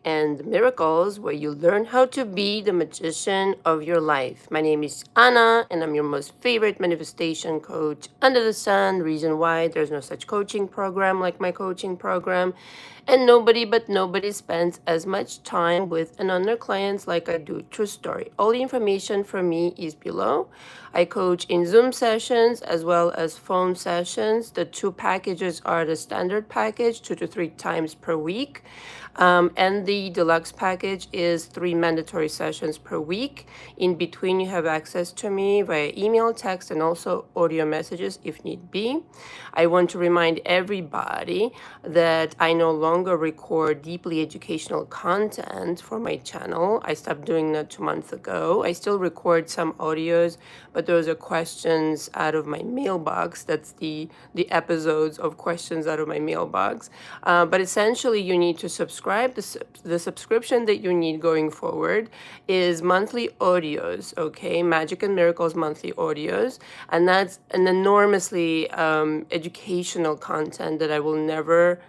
and Miracles, where you learn how to be the magician of your life. My name is Anna, and I'm your most favorite manifestation coach under the sun. Reason why there's no such coaching program like my coaching program, and nobody spends as much time with and on their clients like I do. True story. All the information for me is below. I coach in Zoom sessions as well as phone sessions. The two packages are the standard package, 2 to 3 times per week. And the deluxe package is 3 mandatory sessions per week. In between, you have access to me via email, text, and also audio messages if need be. I want to remind everybody that I no longer record deeply educational content for my channel. I stopped doing that 2 months ago. I still record some audios, but those are questions out of my mailbox. That's the episodes of questions out of my mailbox. But essentially, you need to subscribe. The subscription that you need going forward is monthly audios, okay? Magic and Miracles monthly audios. And that's an enormously educational content that I will never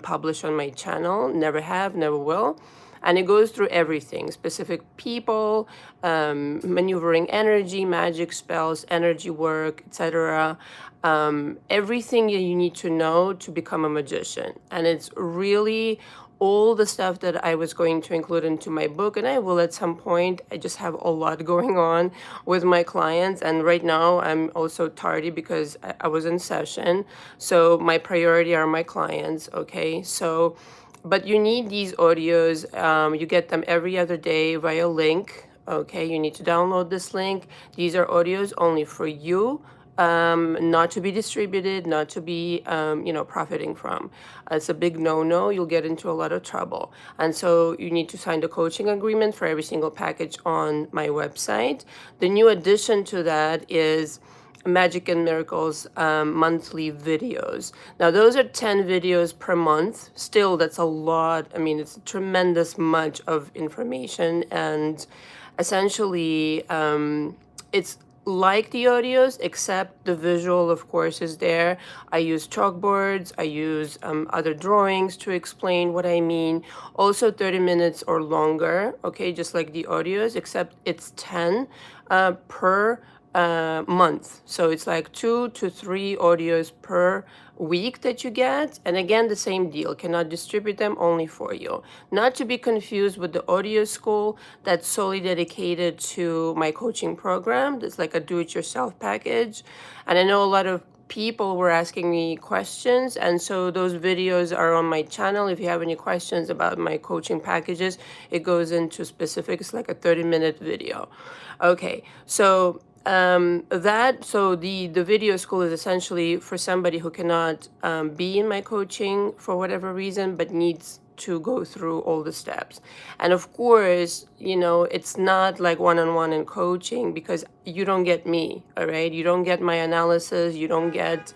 publish on my channel. Never have, never will. And it goes through everything, specific people, maneuvering energy, magic spells, energy work, etc. Everything that you need to know to become a magician. And it's really all the stuff that I was going to include into my book, and I will at some point. I just have a lot going on with my clients, and right now I'm also tardy because I was in session. So my priority are my clients, okay? So but you need these audios. You get them every other day via link. Okay, you need to download this link. These are audios only for you, not to be distributed, not to be, profiting from. It's a big no-no. You'll get into a lot of trouble. And so you need to sign the coaching agreement for every single package on my website. The new addition to that is Magic and Miracles monthly videos. Now, those are 10 videos per month. Still, that's a lot. I mean, it's a tremendous much of information. And essentially, it's like the audios, except the visual, of course, is there. I use chalkboards. I use other drawings to explain what I mean. Also 30 minutes or longer, okay, just like the audios, except it's 10 per month. So it's like 2 to 3 audios per week that you get. And again, the same deal. Cannot distribute them, only for you. Not to be confused with the audio school that's solely dedicated to my coaching program. That's like a do-it-yourself package. And I know a lot of people were asking me questions, and so those videos are on my channel. If you have any questions about my coaching packages, it goes into specifics, like a 30-minute video. Okay, so the video school is essentially for somebody who cannot be in my coaching for whatever reason, but needs to go through all the steps. And of course, it's not like one-on-one in coaching, because you don't get me, all right? You don't get my analysis. You don't get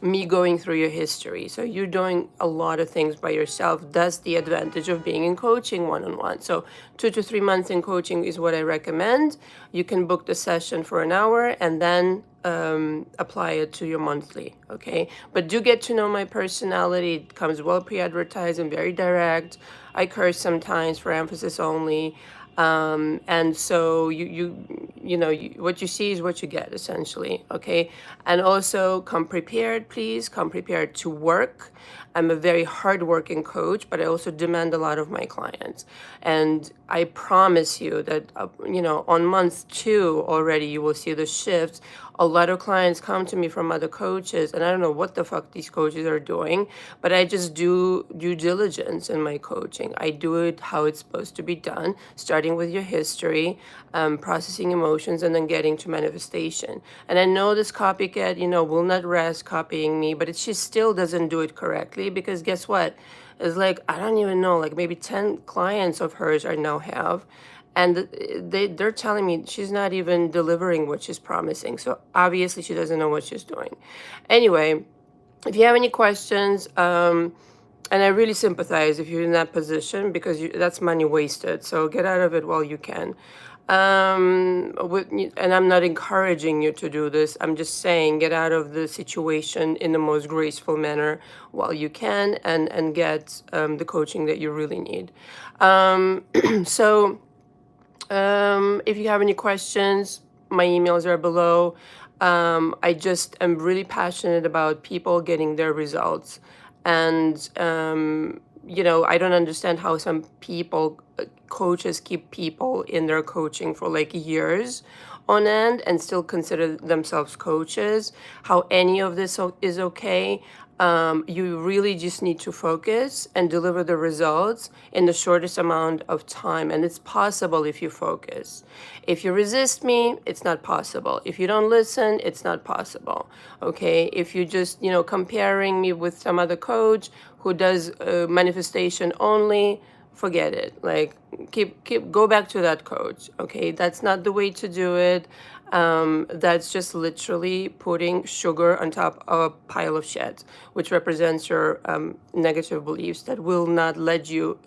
me going through your history. So you're doing a lot of things by yourself. That's the advantage of being in coaching one-on-one. So 2 to 3 months in coaching is what I recommend. You can book the session for an hour and then apply it to your monthly, okay? But do get to know my personality. It comes well pre-advertised and very direct. I curse sometimes for emphasis only. And so what you see is what you get, essentially, okay? And also come prepared, please. Come prepared to work. I'm a very hardworking coach, but I also demand a lot of my clients. And I promise you that, on month 2 already, you will see the shifts. A lot of clients come to me from other coaches, and I don't know what the fuck these coaches are doing, but I just do due diligence in my coaching. I do it how it's supposed to be done, starting with your history, processing emotions, and then getting to manifestation. And I know this copycat, will not rest copying me, but she still doesn't do it correctly, because guess what? It's like, I don't even know, like maybe 10 clients of hers I now have. And they're telling me she's not even delivering what she's promising. So obviously she doesn't know what she's doing. Anyway, if you have any questions, and I really sympathize if you're in that position, because that's money wasted. So get out of it while you can. And I'm not encouraging you to do this. I'm just saying get out of the situation in the most graceful manner while you can, and get the coaching that you really need. So if you have any questions, my emails are below. I just am really passionate about people getting their results. And, I don't understand how some people, coaches, keep people in their coaching for like years on end and still consider themselves coaches, how any of this is okay. You really just need to focus and deliver the results in the shortest amount of time. And it's possible if you focus. If you resist me, it's not possible. If you don't listen, it's not possible. Okay. If you just, comparing me with some other coach who does manifestation only, forget it. Like, go back to that coach. Okay. That's not the way to do it. That's just literally putting sugar on top of a pile of shit, which represents your negative beliefs that will not let you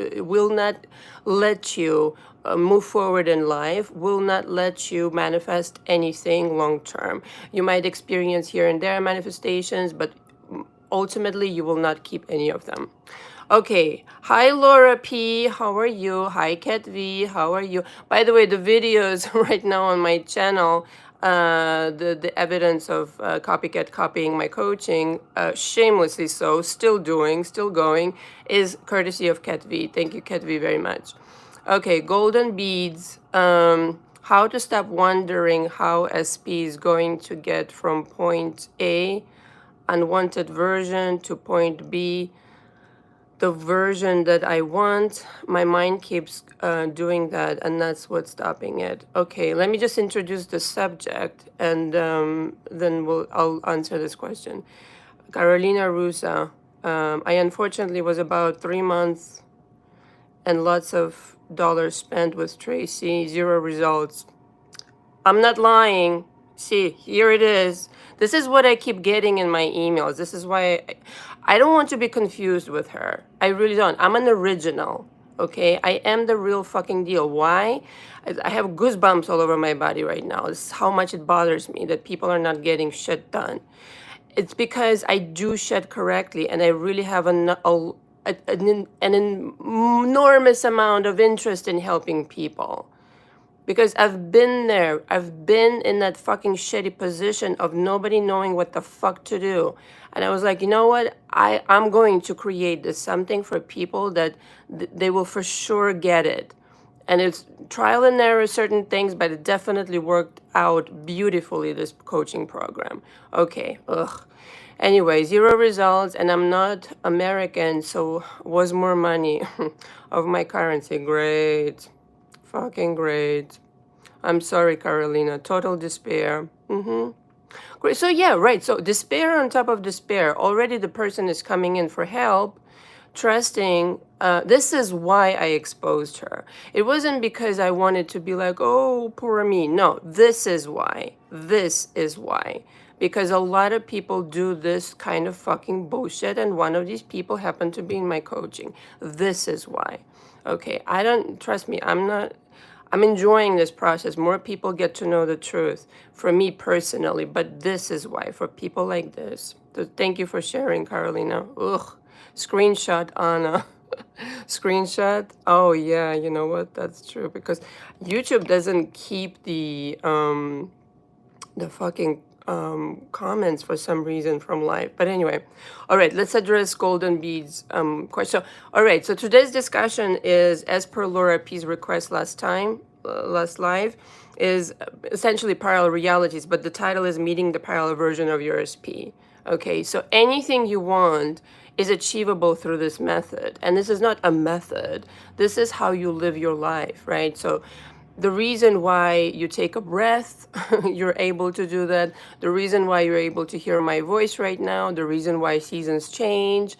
move forward in life, will not let you manifest anything long term. You might experience here and there manifestations, but ultimately you will not keep any of them. Okay. Hi, Laura P. How are you? Hi, Kat V. How are you? By the way, the videos right now on my channel, the evidence of copycat copying my coaching, shamelessly so, still going, is courtesy of Kat V. Thank you, Kat V, very much. Okay, golden beads. How to stop wondering how SP is going to get from point A, unwanted version, to point B, the version that I want. My mind keeps doing that, and that's what's stopping it. Okay, let me just introduce the subject, and then I'll answer this question. Carolina Rusa. I unfortunately was about 3 months and lots of dollars spent with Tracy, 0 results. I'm not lying. See, here it is. This is what I keep getting in my emails. This is why I don't want to be confused with her. I really don't. I'm an original. Okay? I am the real fucking deal. Why? I have goosebumps all over my body right now. This is how much it bothers me that people are not getting shit done. It's because I do shit correctly, and I really have an enormous amount of interest in helping people. Because I've been there. I've been in that fucking shitty position of nobody knowing what the fuck to do. And I was like, you know what? I'm going to create this something for people that they will for sure get it. And it's trial and error, certain things, but it definitely worked out beautifully, this coaching program. Okay, ugh. Anyway, 0 results, and I'm not American, so was more money of my currency. Great. Fucking great. I'm sorry, Carolina. Total despair. Great. So yeah, right. So despair on top of despair. Already the person is coming in for help, trusting. This is why I exposed her. It wasn't because I wanted to be like, oh, poor me. No, this is why. This is why. Because a lot of people do this kind of fucking bullshit, and one of these people happened to be in my coaching. This is why. Okay, trust me, I'm enjoying this process. More people get to know the truth for me personally, but this is why, for people like this. So thank you for sharing, Carolina. Ugh. Screenshot, Anna. Screenshot? Oh yeah, you know what? That's true, because YouTube doesn't keep the fucking comments for some reason from live. But anyway, all right, let's address golden beads question. All right, so today's discussion is, as per Laura P's request last live, is essentially parallel realities, but the title is Meeting the Parallel Version of Your SP. Okay, so anything you want is achievable through this method. And this is not a method. This is how you live your life, right? So the reason why you take a breath, you're able to do that. The reason why you're able to hear my voice right now, the reason why seasons change,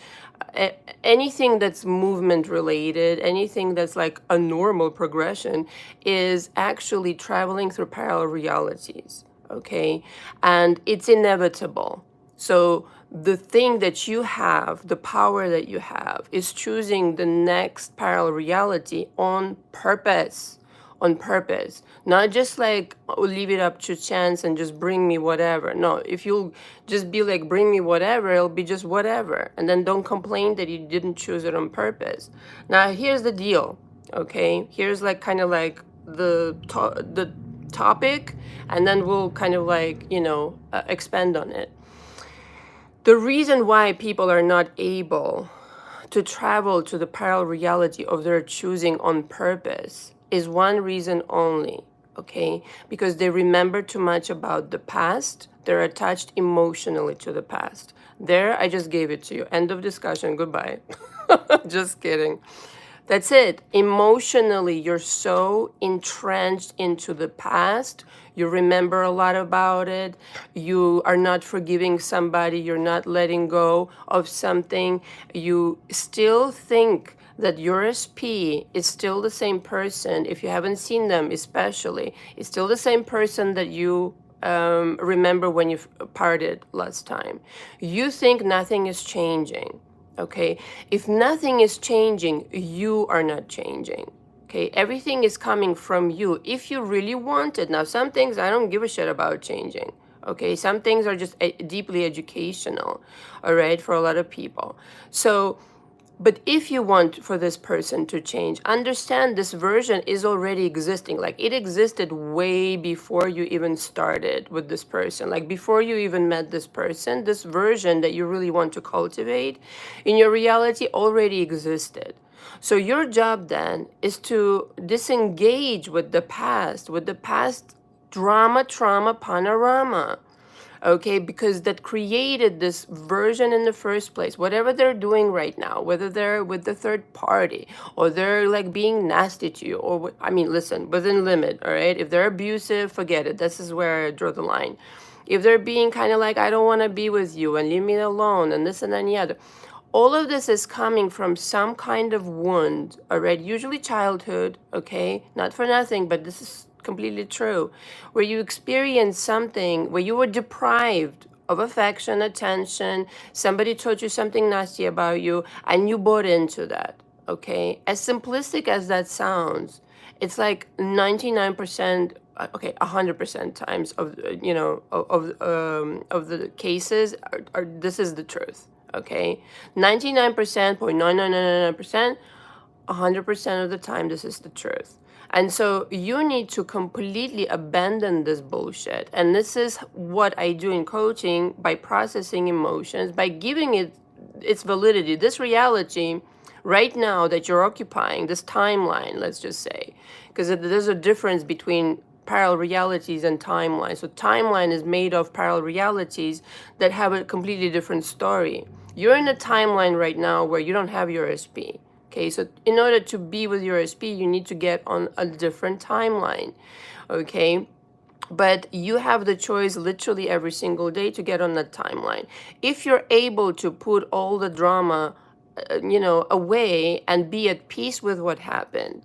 anything that's movement related, anything that's like a normal progression is actually traveling through parallel realities, okay? And it's inevitable. So the thing that you have, the power that you have, is choosing the next parallel reality on purpose. on purpose, not just like, oh, leave it up to chance and just bring me whatever. No, if you'll just be like, bring me whatever, it'll be just whatever. And then don't complain that you didn't choose it on purpose. Now, here's the deal, okay? Here's like kind of like the topic, and then we'll kind of like, expand on it. The reason why people are not able to travel to the parallel reality of their choosing on purpose is one reason only, okay? Because they remember too much about the past. They're attached emotionally to the past. There, I just gave it to you. End of discussion. Goodbye. Just kidding. That's it. Emotionally, you're so entrenched into the past. You remember a lot about it. You are not forgiving somebody. You're not letting go of something. You still think that your SP is still the same person. If you haven't seen them, especially, it's still the same person that you remember when you parted last time. You think nothing is changing. Okay, if nothing is changing, you are not changing. Okay, everything is coming from you. If you really want it. Now, some things I don't give a shit about changing. Okay, some things are just deeply educational, all right, for a lot of people. So, but if you want for this person to change, understand this version is already existing. Like it existed way before you even started with this person. Like before you even met this person, this version that you really want to cultivate in your reality already existed. So your job then is to disengage with the past drama, trauma, panorama. Okay, because that created this version in the first place. Whatever they're doing right now, whether they're with the third party or they're like being nasty to you, or I mean, listen, within limit, all right? If they're abusive, forget it. This is where I draw the line. If they're being kind of like, I don't want to be with you and leave me alone and this and then the other. All of this is coming from some kind of wound, all right? Usually childhood, okay? Not for nothing, but this is completely true, where you experience something where you were deprived of affection, attention, somebody told you something nasty about you, and you bought into that, okay? As simplistic as that sounds, it's like 99%, okay, 100% times of, of the cases are this is the truth, okay? 99%, 0.9999%, 100% of the time, this is the truth. And so you need to completely abandon this bullshit. And this is what I do in coaching by processing emotions, by giving it its validity, this reality right now that you're occupying, this timeline, let's just say, because there's a difference between parallel realities and timeline. So timeline is made of parallel realities that have a completely different story. You're in a timeline right now where you don't have your SP. Okay, so in order to be with your SP, you need to get on a different timeline, okay? But you have the choice literally every single day to get on that timeline. If you're able to put all the drama, away and be at peace with what happened,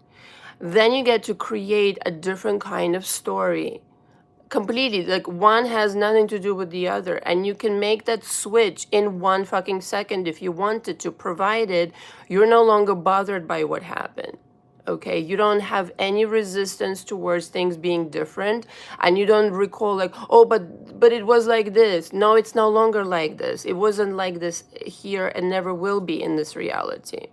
then you get to create a different kind of story. Completely, like one has nothing to do with the other, and you can make that switch in 1 fucking second if you wanted to, provided you're no longer bothered by what happened. Okay, you don't have any resistance towards things being different, and you don't recall like, oh, but it was like this. No, it's no longer like this. It wasn't like this here and never will be in this reality.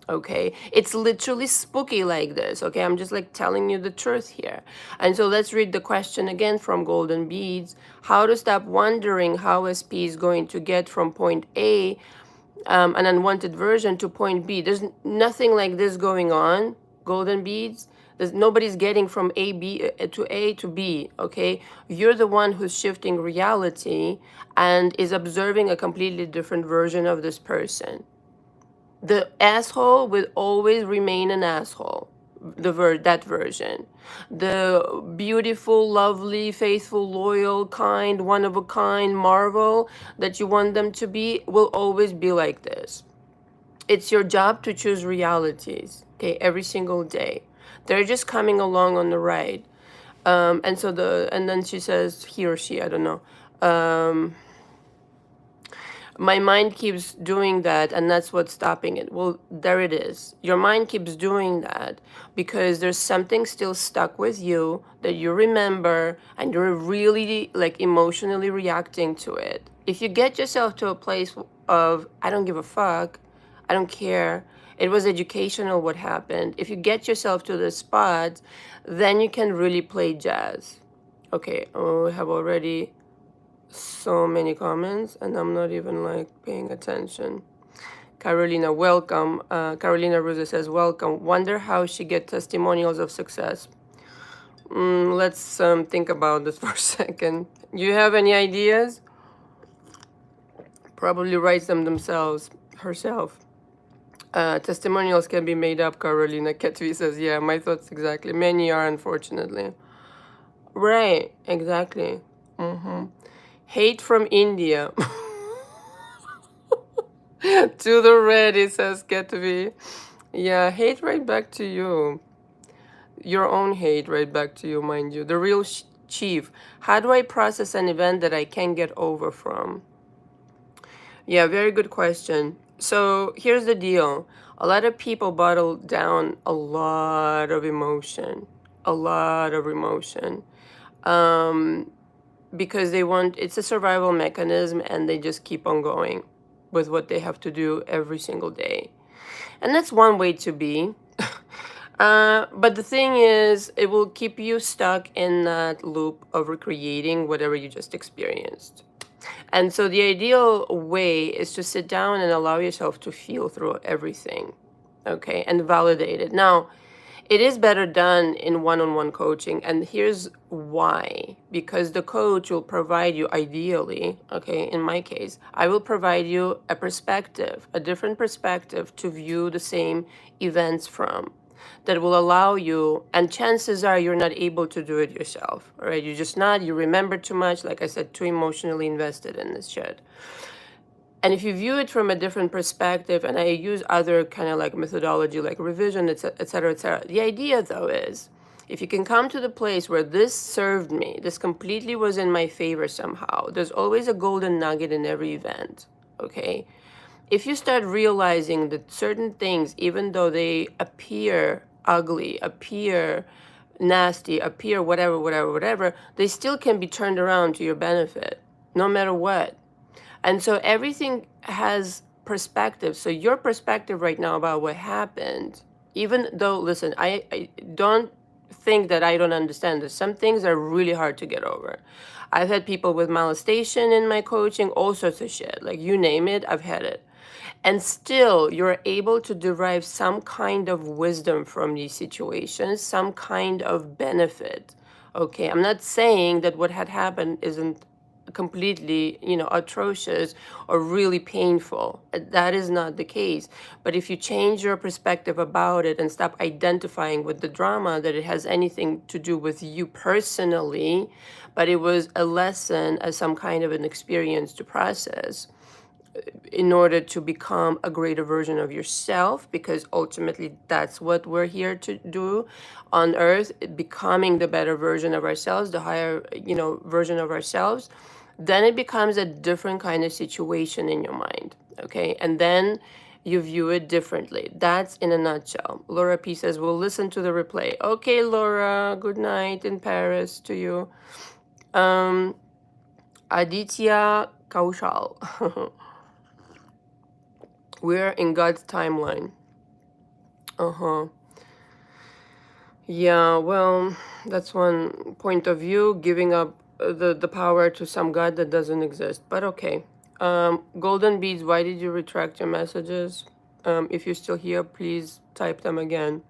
Okay, it's literally spooky like this. Okay, I'm just like telling you the truth here. And so let's read the question again from Golden Beads. How to stop wondering how SP is going to get from point A, an unwanted version, to point B. There's nothing like this going on, Golden Beads. Nobody's getting from A to B, okay? You're the one who's shifting reality and is observing a completely different version of this person. The asshole will always remain an asshole, that version. The beautiful, lovely, faithful, loyal, kind, one-of-a-kind Marvel that you want them to be will always be like this. It's your job to choose realities, okay, every single day. They're just coming along on the ride. And then she says, he or she, I don't know. My mind keeps doing that, and that's what's stopping it. Well, there it is. Your mind keeps doing that because there's something still stuck with you that you remember, and you're really like emotionally reacting to it. If you get yourself to a place of, I don't give a fuck, I don't care, it was educational what happened. If you get yourself to this spot, then you can really play jazz. Okay, oh, we have already so many comments and I'm not even like paying attention. Carolina, welcome. Carolina Rosa says, welcome. Wonder how she get testimonials of success. Let's think about this for a second. You have any ideas? Probably writes them themselves, herself. Testimonials can be made up, Carolina. Ketvi says, yeah, my thoughts exactly. Many are, unfortunately. Right, exactly. Hate from India. To the red, it says Ketvi. Yeah, hate right back to you. Your own hate right back to you, mind you. The real chief. How do I process an event that I can't get over from? Yeah, very good question. So here's the deal. A lot of people bottle down a lot of emotion. A lot of emotion. Because they want, it's a survival mechanism and they just keep on going with what they have to do every single day. And that's one way to be. But the thing is, it will keep you stuck in that loop of recreating whatever you just experienced. And so the ideal way is to sit down and allow yourself to feel through everything, okay, and validate it. Now, it is better done in one-on-one coaching, and here's why. Because the coach will provide you, ideally, okay, in my case, I will provide you a perspective, a different perspective to view the same events from, that will allow you, and chances are you're not able to do it yourself, all right? You're just not, you remember too much, like I said, too emotionally invested in this shit. And if you view it from a different perspective, and I use other kind of like methodology, like revision, et cetera, et cetera. The idea, though, is if you can come to the place where this served me, this completely was in my favor somehow, there's always a golden nugget in every event, okay? If you start realizing that certain things, even though they appear ugly, appear nasty, appear whatever, whatever, whatever, they still can be turned around to your benefit, no matter what. And so everything has perspective. So your perspective right now about what happened, even though, listen, I don't think that I don't understand this. Some things are really hard to get over. I've had people with molestation in my coaching, all sorts of shit. Like you name it, I've had it. And still, you're able to derive some kind of wisdom from these situations, some kind of benefit. Okay, I'm not saying that what had happened isn't completely, atrocious or really painful. That is not the case. But if you change your perspective about it and stop identifying with the drama that it has anything to do with you personally, but it was a lesson as some kind of an experience to process in order to become a greater version of yourself, because ultimately that's what we're here to do on earth, becoming the better version of ourselves, the higher, version of ourselves, then it becomes a different kind of situation in your mind, okay? And then you view it differently. That's in a nutshell. Laura P says, we'll listen to the replay. Okay, Laura, good night in Paris to you. Aditya Kaushal. We're in God's timeline. Yeah, well, that's one point of view, giving up the power to some God that doesn't exist. But okay. Golden Beads, why did you retract your messages? If you're still here, please type them again.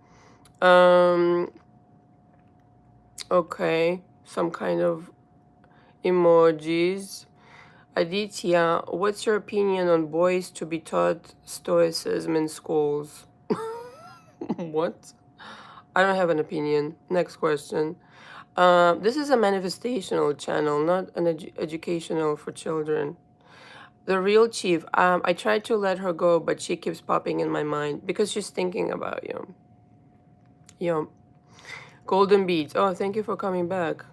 Okay, some kind of emojis. Aditya, what's your opinion on boys to be taught stoicism in schools? What? I don't have an opinion. Next question. This is a manifestational channel, not an educational for children. The real chief. I tried to let her go, but she keeps popping in my mind because she's thinking about you. Golden beads. Oh, thank you for coming back.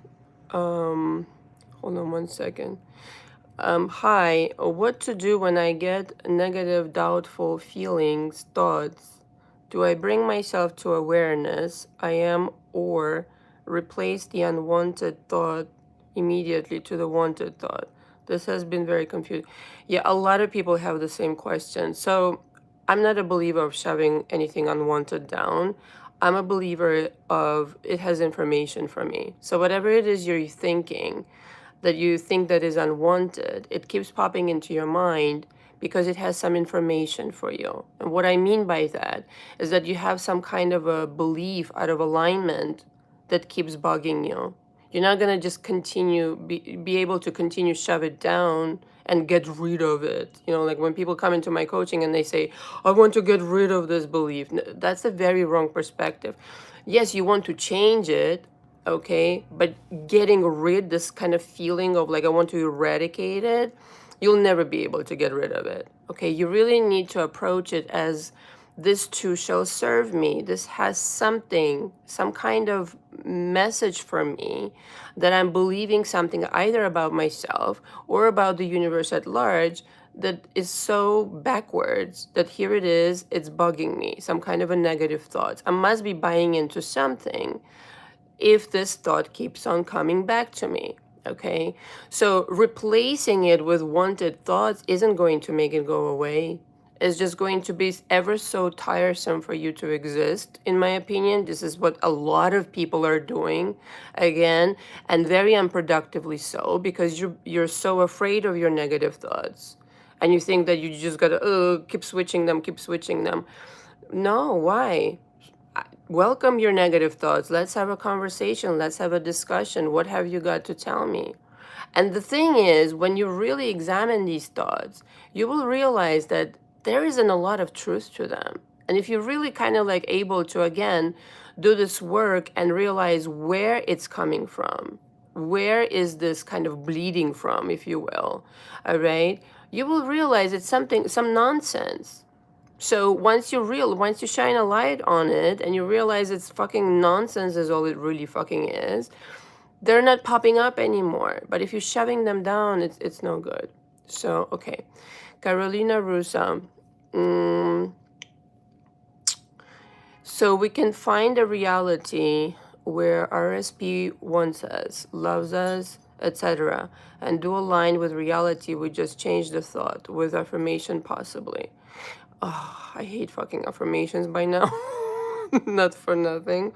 Hold on one second. Hi, what to do when I get negative, doubtful feelings, thoughts? Do I bring myself to awareness I am or replace the unwanted thought immediately to the wanted thought? This has been very confusing. Yeah, a lot of people have the same question. So I'm not a believer of shoving anything unwanted down. I'm a believer of it has information for me. So whatever it is you're thinking, that you think that is unwanted, it keeps popping into your mind because it has some information for you. And what I mean by that is that you have some kind of a belief out of alignment that keeps bugging you. You're not going to just be able to continue shove it down and get rid of it. Like when people come into my coaching and they say, I want to get rid of this belief. That's a very wrong perspective. Yes, you want to change it, okay, but getting rid, this kind of feeling of like I want to eradicate it, you'll never be able to get rid of it. Okay, you really need to approach it as this too shall serve me. This has something, some kind of message for me, that I'm believing something either about myself or about the universe at large that is so backwards that here it is, it's bugging me, some kind of a negative thought. I must be buying into something if this thought keeps on coming back to me. Okay, so replacing it with wanted thoughts isn't going to make it go away. It's just going to be ever so tiresome for you to exist, in my opinion. This is what a lot of people are doing, again, and very unproductively so, because you're so afraid of your negative thoughts, and you think that you just gotta keep switching them. No, why? Welcome your negative thoughts. Let's have a conversation. Let's have a discussion. What have you got to tell me? And the thing is, when you really examine these thoughts, you will realize that there isn't a lot of truth to them. And if you're really kind of like able to, again, do this work and realize where it's coming from, where is this kind of bleeding from, if you will, all right, you will realize it's something, some nonsense. So once you shine a light on it and you realize it's fucking nonsense is all it really fucking is, they're not popping up anymore. But if you're shoving them down, it's no good. So, okay. Carolina Rusa. So we can find a reality where RSP wants us, loves us, etc., and do align with reality. We just change the thought with affirmation, possibly. Oh, I hate fucking affirmations by now. Not for nothing.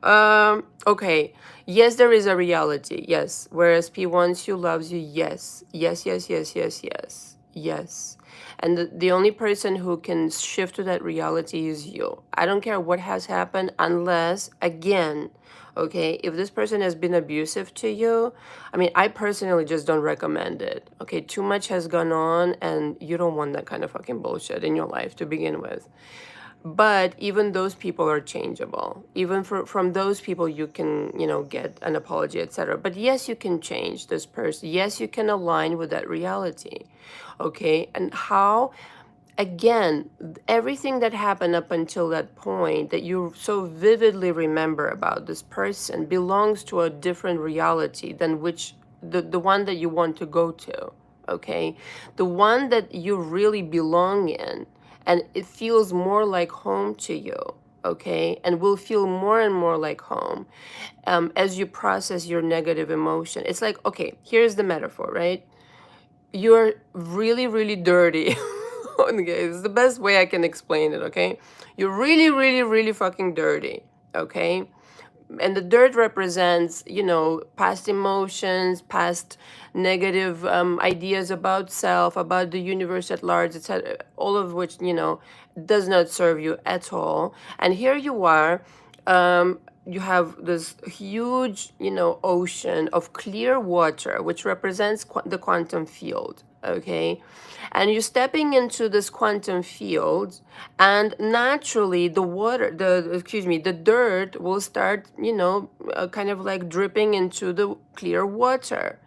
Okay. Yes, there is a reality. Yes. Whereas P wants you, loves you. Yes. Yes, yes, yes, yes, yes. Yes. And the only person who can shift to that reality is you. I don't care what has happened unless, again, okay, if this person has been abusive to you, I mean, I personally just don't recommend it. Okay, too much has gone on and you don't want that kind of fucking bullshit in your life to begin with. But even those people are changeable. Even from those people, you can, get an apology, etc. But yes, you can change this person. Yes, you can align with that reality. Okay, and how? Again, everything that happened up until that point that you so vividly remember about this person belongs to a different reality than the one that you want to go to. Okay, the one that you really belong in, and it feels more like home to you. Okay, and will feel more and more like home as you process your negative emotion. It's like, okay, here's the metaphor, right? You're really, really dirty. Okay, it's the best way I can explain it, okay? You're really, really, really fucking dirty, okay? And the dirt represents, past emotions, past negative ideas about self, about the universe at large, etc., all of which, does not serve you at all. And here you are, you have this huge, ocean of clear water, which represents the quantum field, okay? And you're stepping into this quantum field, and naturally the dirt will start, kind of like dripping into the clear water.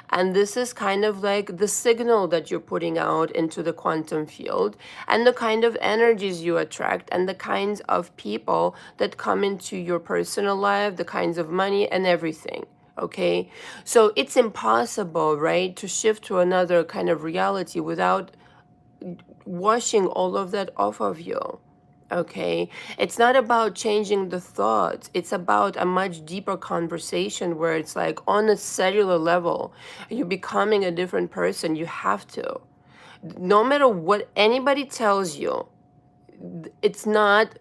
And this is kind of like the signal that you're putting out into the quantum field, and the kind of energies you attract, and the kinds of people that come into your personal life, the kinds of money and everything. Okay, so it's impossible, right, to shift to another kind of reality without washing all of that off of you. Okay, it's not about changing the thoughts, it's about a much deeper conversation where it's like on a cellular level, you're becoming a different person. You have to. No matter what anybody tells you, it's not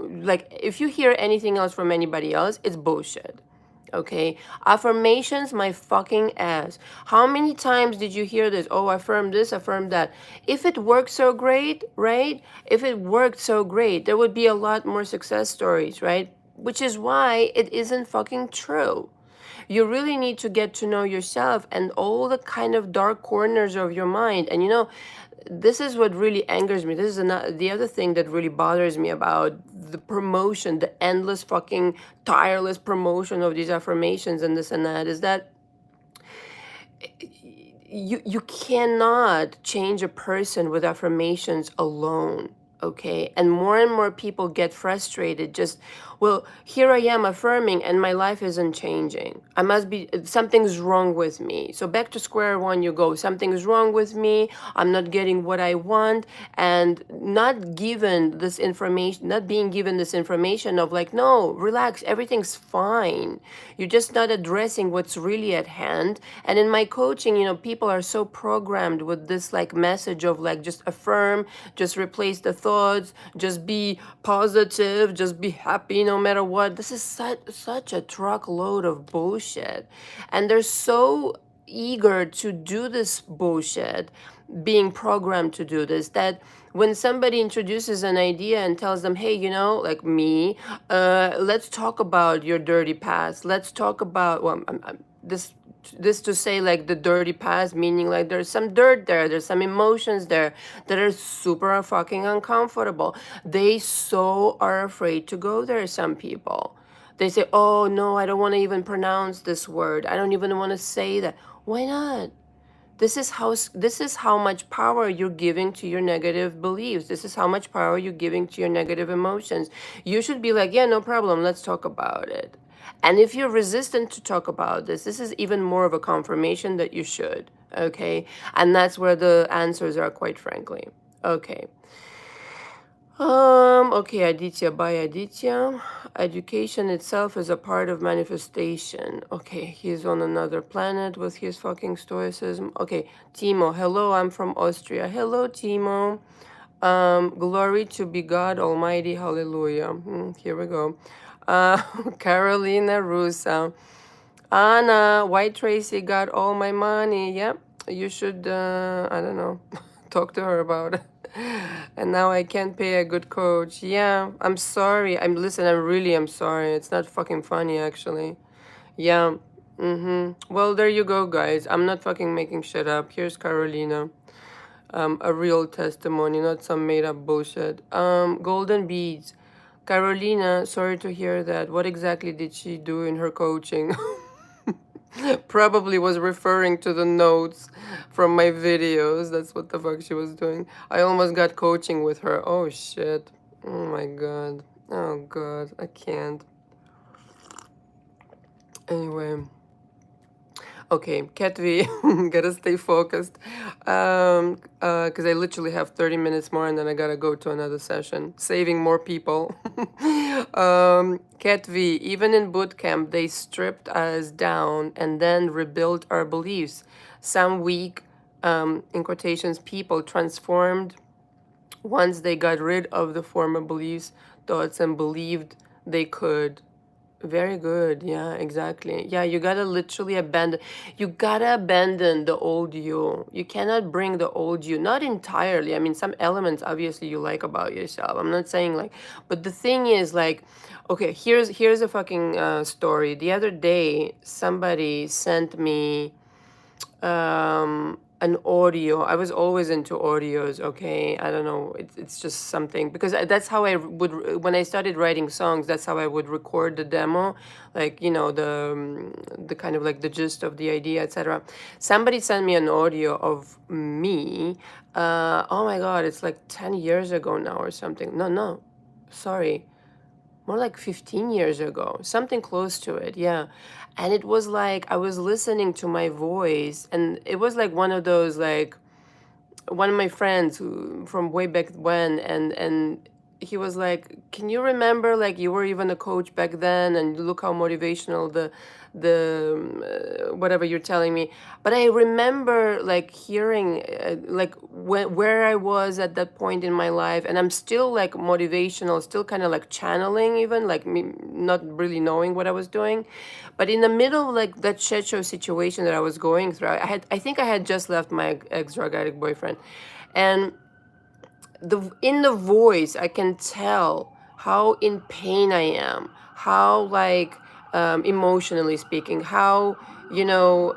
like if you hear anything else from anybody else, it's bullshit. Okay, affirmations, my fucking ass. How many times did you hear this? Oh, affirm this, affirm that. If it worked so great, right? If it worked so great, there would be a lot more success stories, right? Which is why it isn't fucking true. You really need to get to know yourself and all the kind of dark corners of your mind. And this is what really angers me. This is the other thing that really bothers me about the promotion, the endless fucking tireless promotion of these affirmations and this and that, is that you cannot change a person with affirmations alone. Okay, and more people get frustrated. Just, well, here I am affirming and my life isn't changing. I must be, something's wrong with me. So back to square one you go. Something's wrong with me. I'm not getting what I want. And not being given this information of like, no, relax, everything's fine. You're just not addressing what's really at hand. And in my coaching, people are so programmed with this like message of like, just affirm, just replace the thoughts, just be positive, just be happy no matter what. This is such a truckload of bullshit. And they're so eager to do this bullshit, being programmed to do this, that when somebody introduces an idea and tells them, hey, like me, let's talk about your dirty past. Let's talk about, well, this to say like the dirty past, meaning like there's some dirt there, there's some emotions there that are super fucking uncomfortable. They so are afraid to go there, some people. They say, oh no, I don't want to even pronounce this word. I don't even want to say that. Why not? This is how much power you're giving to your negative beliefs. This is how much power you're giving to your negative emotions. You should be like, yeah, no problem, let's talk about it. And if you're resistant to talk about this is even more of a confirmation that you should. Okay, and that's where the answers are, quite frankly. Okay. Okay, Aditya, bye, Aditya. Education itself is a part of manifestation. Okay, he's on another planet with his fucking stoicism. Okay, Timo, hello, I'm from Austria. Hello, Timo. Glory to be God Almighty, hallelujah. Here we go. Carolina Russa. Anna, White Tracy got all my money. Yep, you should, I don't know, talk to her about it. And now I can't pay a good coach. Yeah, I'm sorry. Listen, I'm sorry. It's not fucking funny, actually. Yeah. Well, there you go, guys. I'm not fucking making shit up. Here's Carolina. A real testimony, not some made up bullshit. Golden beads. Carolina, sorry to hear that. What exactly did she do in her coaching? Probably was referring to the notes from my videos. That's what the fuck she was doing. I almost got coaching with her. Oh shit. Oh my god. Oh god. I can't. Anyway. Okay, Ketvi, gotta stay focused. Because I literally have 30 minutes more and then I gotta go to another session, saving more people. Ketvi, even in boot camp, they stripped us down and then rebuilt our beliefs. Some weak, in quotations, people transformed once they got rid of the former beliefs, thoughts, and believed they could. Very good. Yeah, exactly. Yeah, you gotta abandon the old you. You cannot bring the old you, not entirely. I mean, some elements obviously you like about yourself. I'm not saying like, but the thing is like, okay, here's a fucking story. The other day, somebody sent me an audio. I was always into audios. Okay, I don't know, it's just something, because that's how I would, when I started writing songs, that's how I would record the demo, like the kind of like the gist of the idea, etc. Somebody sent me an audio of me, oh my god, it's like 10 years ago now or something. No, sorry, more like 15 years ago, something close to it, yeah. And it was like I was listening to my voice, and it was like one of those, like, one of my friends who from way back when, and he was like, can you remember, like, you were even a coach back then, and look how motivational the whatever you're telling me. But I remember, like, hearing, like, where I was at that point in my life, and I'm still like motivational, still kind of like channeling, even like me not really knowing what I was doing. But in the middle of like that shit show situation that I was going through, I think I had just left my ex drug addict boyfriend, and in the voice I can tell how in pain I am, how, like, emotionally speaking, how, you know,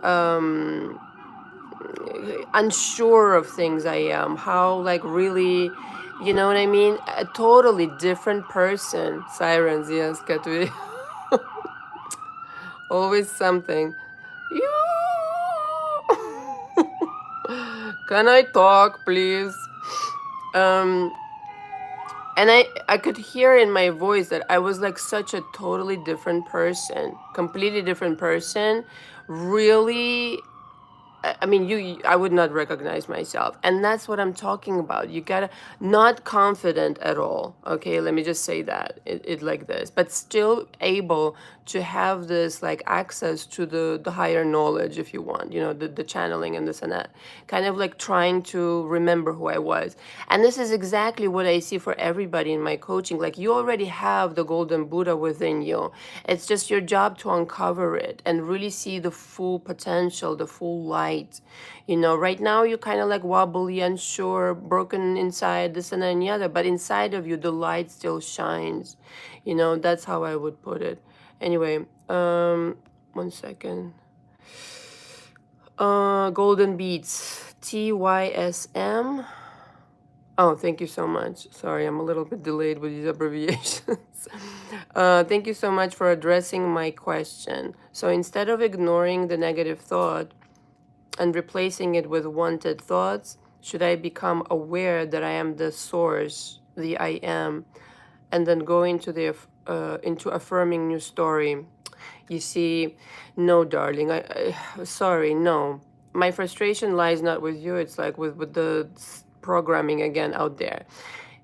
unsure of things I am, how, like, really, you know what I mean, a totally different person. Sirens, yes, Katwi. Always something. You. Can I talk, please? Um, and I could hear in my voice that I was like such a totally different person, completely different person. Really, I mean, I would not recognize myself. And that's what I'm talking about. You gotta, not confident at all. Okay, let me just say that it like this, but still able to have this, like, access to the higher knowledge, if you want, you know, the channeling and this and that. Kind of like trying to remember who I was. And this is exactly what I see for everybody in my coaching. Like, you already have the golden Buddha within you. It's just your job to uncover it and really see the full potential, the full light. You know, right now you're kind of like wobbly, unsure, broken inside, this and that and the other, but inside of you, the light still shines. You know, that's how I would put it. Anyway, 1 second. Golden Beats, TYSM. Oh, thank you so much. Sorry, I'm a little bit delayed with these abbreviations. Thank you so much for addressing my question. So instead of ignoring the negative thought and replacing it with wanted thoughts, should I become aware that I am the source, the I am, and then go into into affirming new story? You see, no, darling. Sorry, no. My frustration lies not with you. It's like with the programming again out there.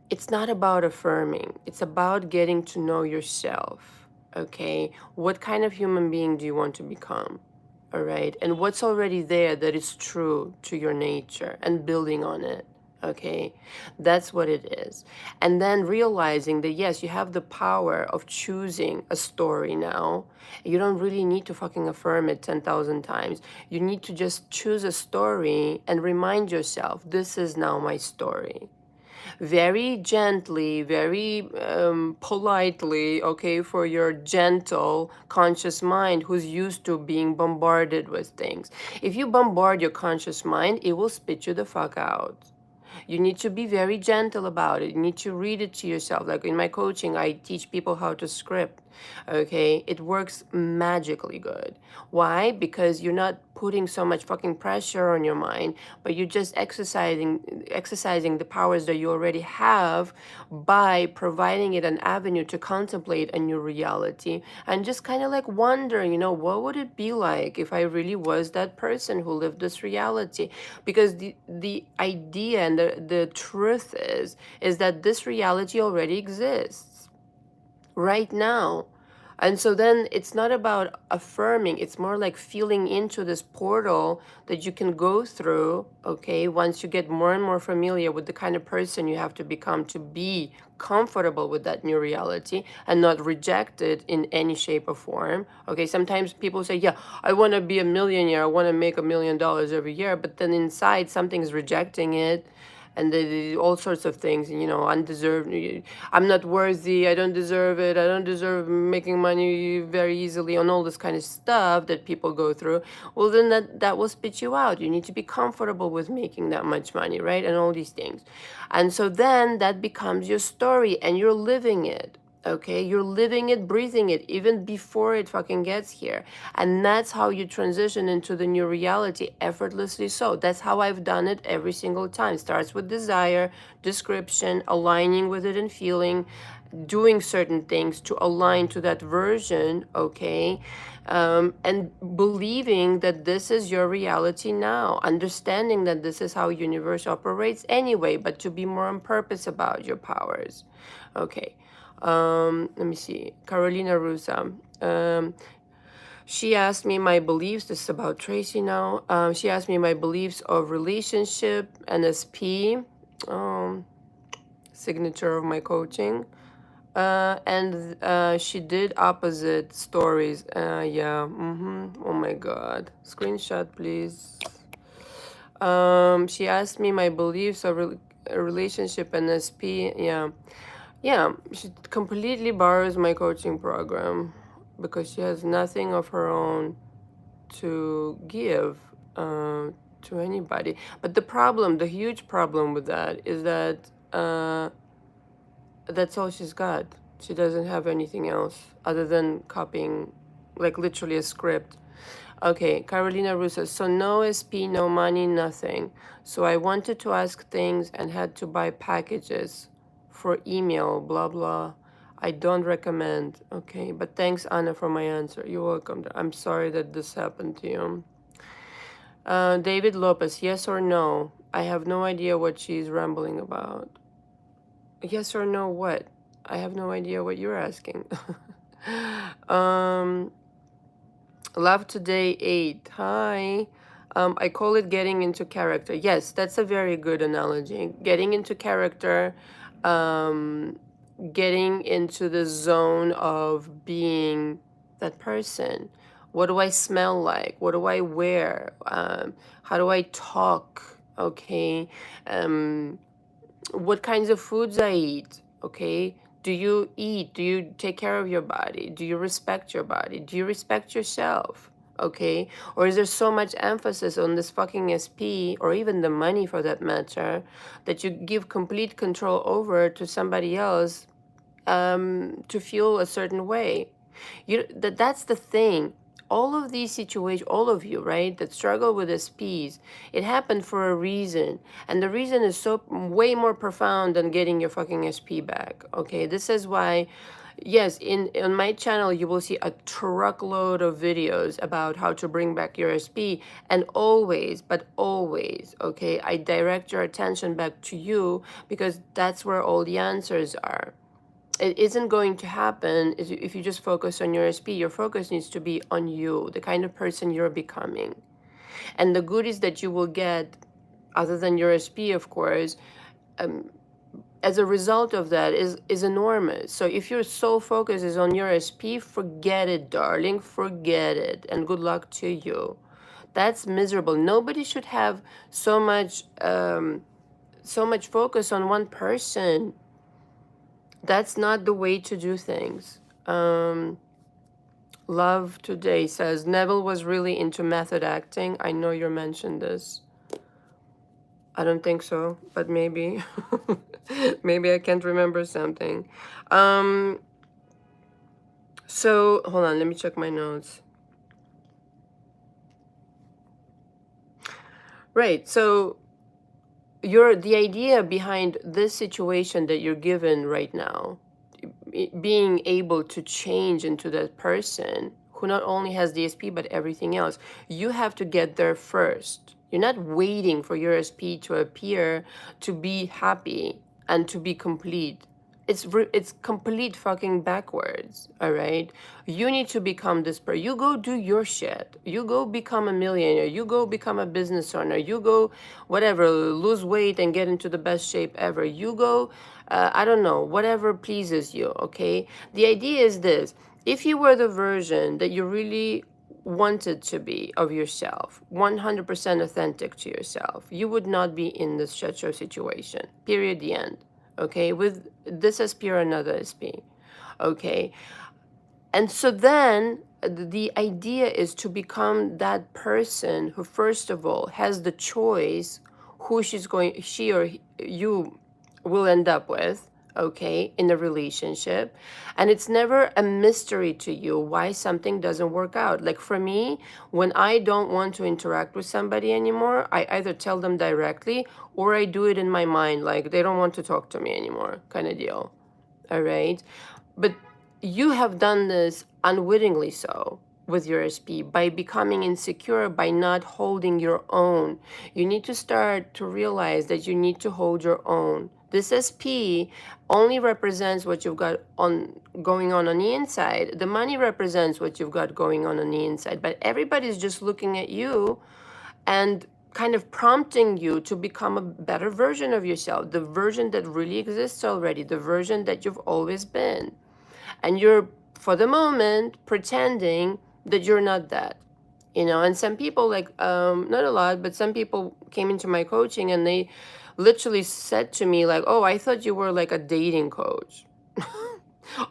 It's not about affirming. It's about getting to know yourself. Okay, what kind of human being do you want to become? All right, and what's already there that is true to your nature, and building on it. Okay, that's what it is. And then realizing that, yes, you have the power of choosing a story now. You don't really need to fucking affirm it 10,000 times. You need to just choose a story and remind yourself, this is now my story. Very gently, very politely, okay, for your gentle, conscious mind who's used to being bombarded with things. If you bombard your conscious mind, it will spit you the fuck out. You need to be very gentle about it. You need to read it to yourself. Like in my coaching, I teach people how to script. Okay, it works magically good. Why? Because you're not putting so much fucking pressure on your mind, but you're just exercising the powers that you already have by providing it an avenue to contemplate a new reality, and just kind of like wondering, you know, what would it be like if I really was that person who lived this reality? Because the idea and the truth is that this reality already exists right now. And so then it's not about affirming, it's more like feeling into this portal that you can go through, okay, once you get more and more familiar with the kind of person you have to become to be comfortable with that new reality and not reject it in any shape or form. Okay, sometimes people say, yeah, I want to be a millionaire, I want to make $1 million every year, but then inside something's rejecting it, and all sorts of things, you know, undeserved. I'm not worthy. I don't deserve it. I don't deserve making money very easily, and all this kind of stuff that people go through. Well, then that will spit you out. You need to be comfortable with making that much money, right? And all these things. And so then that becomes your story, and you're living it. Okay, you're living it, breathing it, even before it fucking gets here. And that's how you transition into the new reality, effortlessly so. That's how I've done it every single time. Starts with desire, description, aligning with it and feeling, doing certain things to align to that version, okay? And believing that this is your reality now, understanding that this is how universe operates anyway, but to be more on purpose about your powers. Okay. Let me see. Carolina Rusa. She asked me my beliefs. This is about Tracy now. She asked me my beliefs of relationship, NSP, signature of my coaching. And she did opposite stories. Yeah. Oh my God. Screenshot, please. She asked me my beliefs of a relationship and SP. Yeah. Yeah. She completely borrows my coaching program because she has nothing of her own to give to anybody. But the problem, the huge problem with that is that that's all she's got. She doesn't have anything else other than copying, like literally a script. Okay, Carolina Russo. So no SP, no money, nothing. So I wanted to ask things and had to buy packages for email, blah, blah. I don't recommend. Okay, but thanks, Anna, for my answer. You're welcome. I'm sorry that this happened to you. David Lopez, yes or no? I have no idea what she's rambling about. Yes or no what? I have no idea what you're asking. Love Today 8. Hi. I call it getting into character. Yes, that's a very good analogy. Getting into character, getting into the zone of being that person. What do I smell like? What do I wear? How do I talk? Okay. What kinds of foods I eat, okay? Do you eat? Do you take care of your body? Do you respect your body? Do you respect yourself? Okay? Or is there so much emphasis on this fucking SP, or even the money for that matter, that you give complete control over to somebody else to feel a certain way? That's the thing. All of these situations, all of you, right, that struggle with SPs, it happened for a reason. And the reason is so way more profound than getting your fucking SP back. Okay, this is why, yes, in my channel, you will see a truckload of videos about how to bring back your SP. And always, but always, okay, I direct your attention back to you because that's where all the answers are. It isn't going to happen if you just focus on your SP. Your focus needs to be on you, the kind of person you're becoming. And the goodies that you will get, other than your SP, of course, as a result of that is enormous. So if your sole focus is on your SP, forget it, darling, forget it. And good luck to you. That's miserable. Nobody should have so much focus on one person. That's not the way to do things. Love Today says, Neville was really into method acting. I know you mentioned this. I don't think so, but maybe. Maybe I can't remember something. So, hold on, let me check my notes. Right, so the idea behind this situation that you're given right now, being able to change into that person who not only has the SP but everything else, you have to get there first. You're not waiting for your SP to appear to be happy and to be complete. It's complete fucking backwards, all right? You need to become this person. You go do your shit. You go become a millionaire. You go become a business owner. You go, whatever, lose weight and get into the best shape ever. You go, I don't know, whatever pleases you, okay? The idea is this. If you were the version that you really wanted to be of yourself, 100% authentic to yourself, you would not be in this shit show situation. Period. The end. Okay, with this SP or another SP. Okay, and so then the idea is to become that person who, first of all, has the choice who she or you will end up with, okay, in a relationship. And it's never a mystery to you why something doesn't work out. Like for me, when I don't want to interact with somebody anymore, I either tell them directly or I do it in my mind, like they don't want to talk to me anymore, kind of deal. all right? But you have done this unwittingly so with your SP by becoming insecure, by not holding your own. You need to start to realize that you need to hold your own. This SP only represents what you've got on going on the inside. The money represents what you've got going on the inside, but everybody's just looking at you and kind of prompting you to become a better version of yourself, the version that really exists already, the version that you've always been. And you're, for the moment, pretending that you're not that. And some people, like, not a lot, but some people came into my coaching and they literally said to me, like, oh, I thought you were like a dating coach.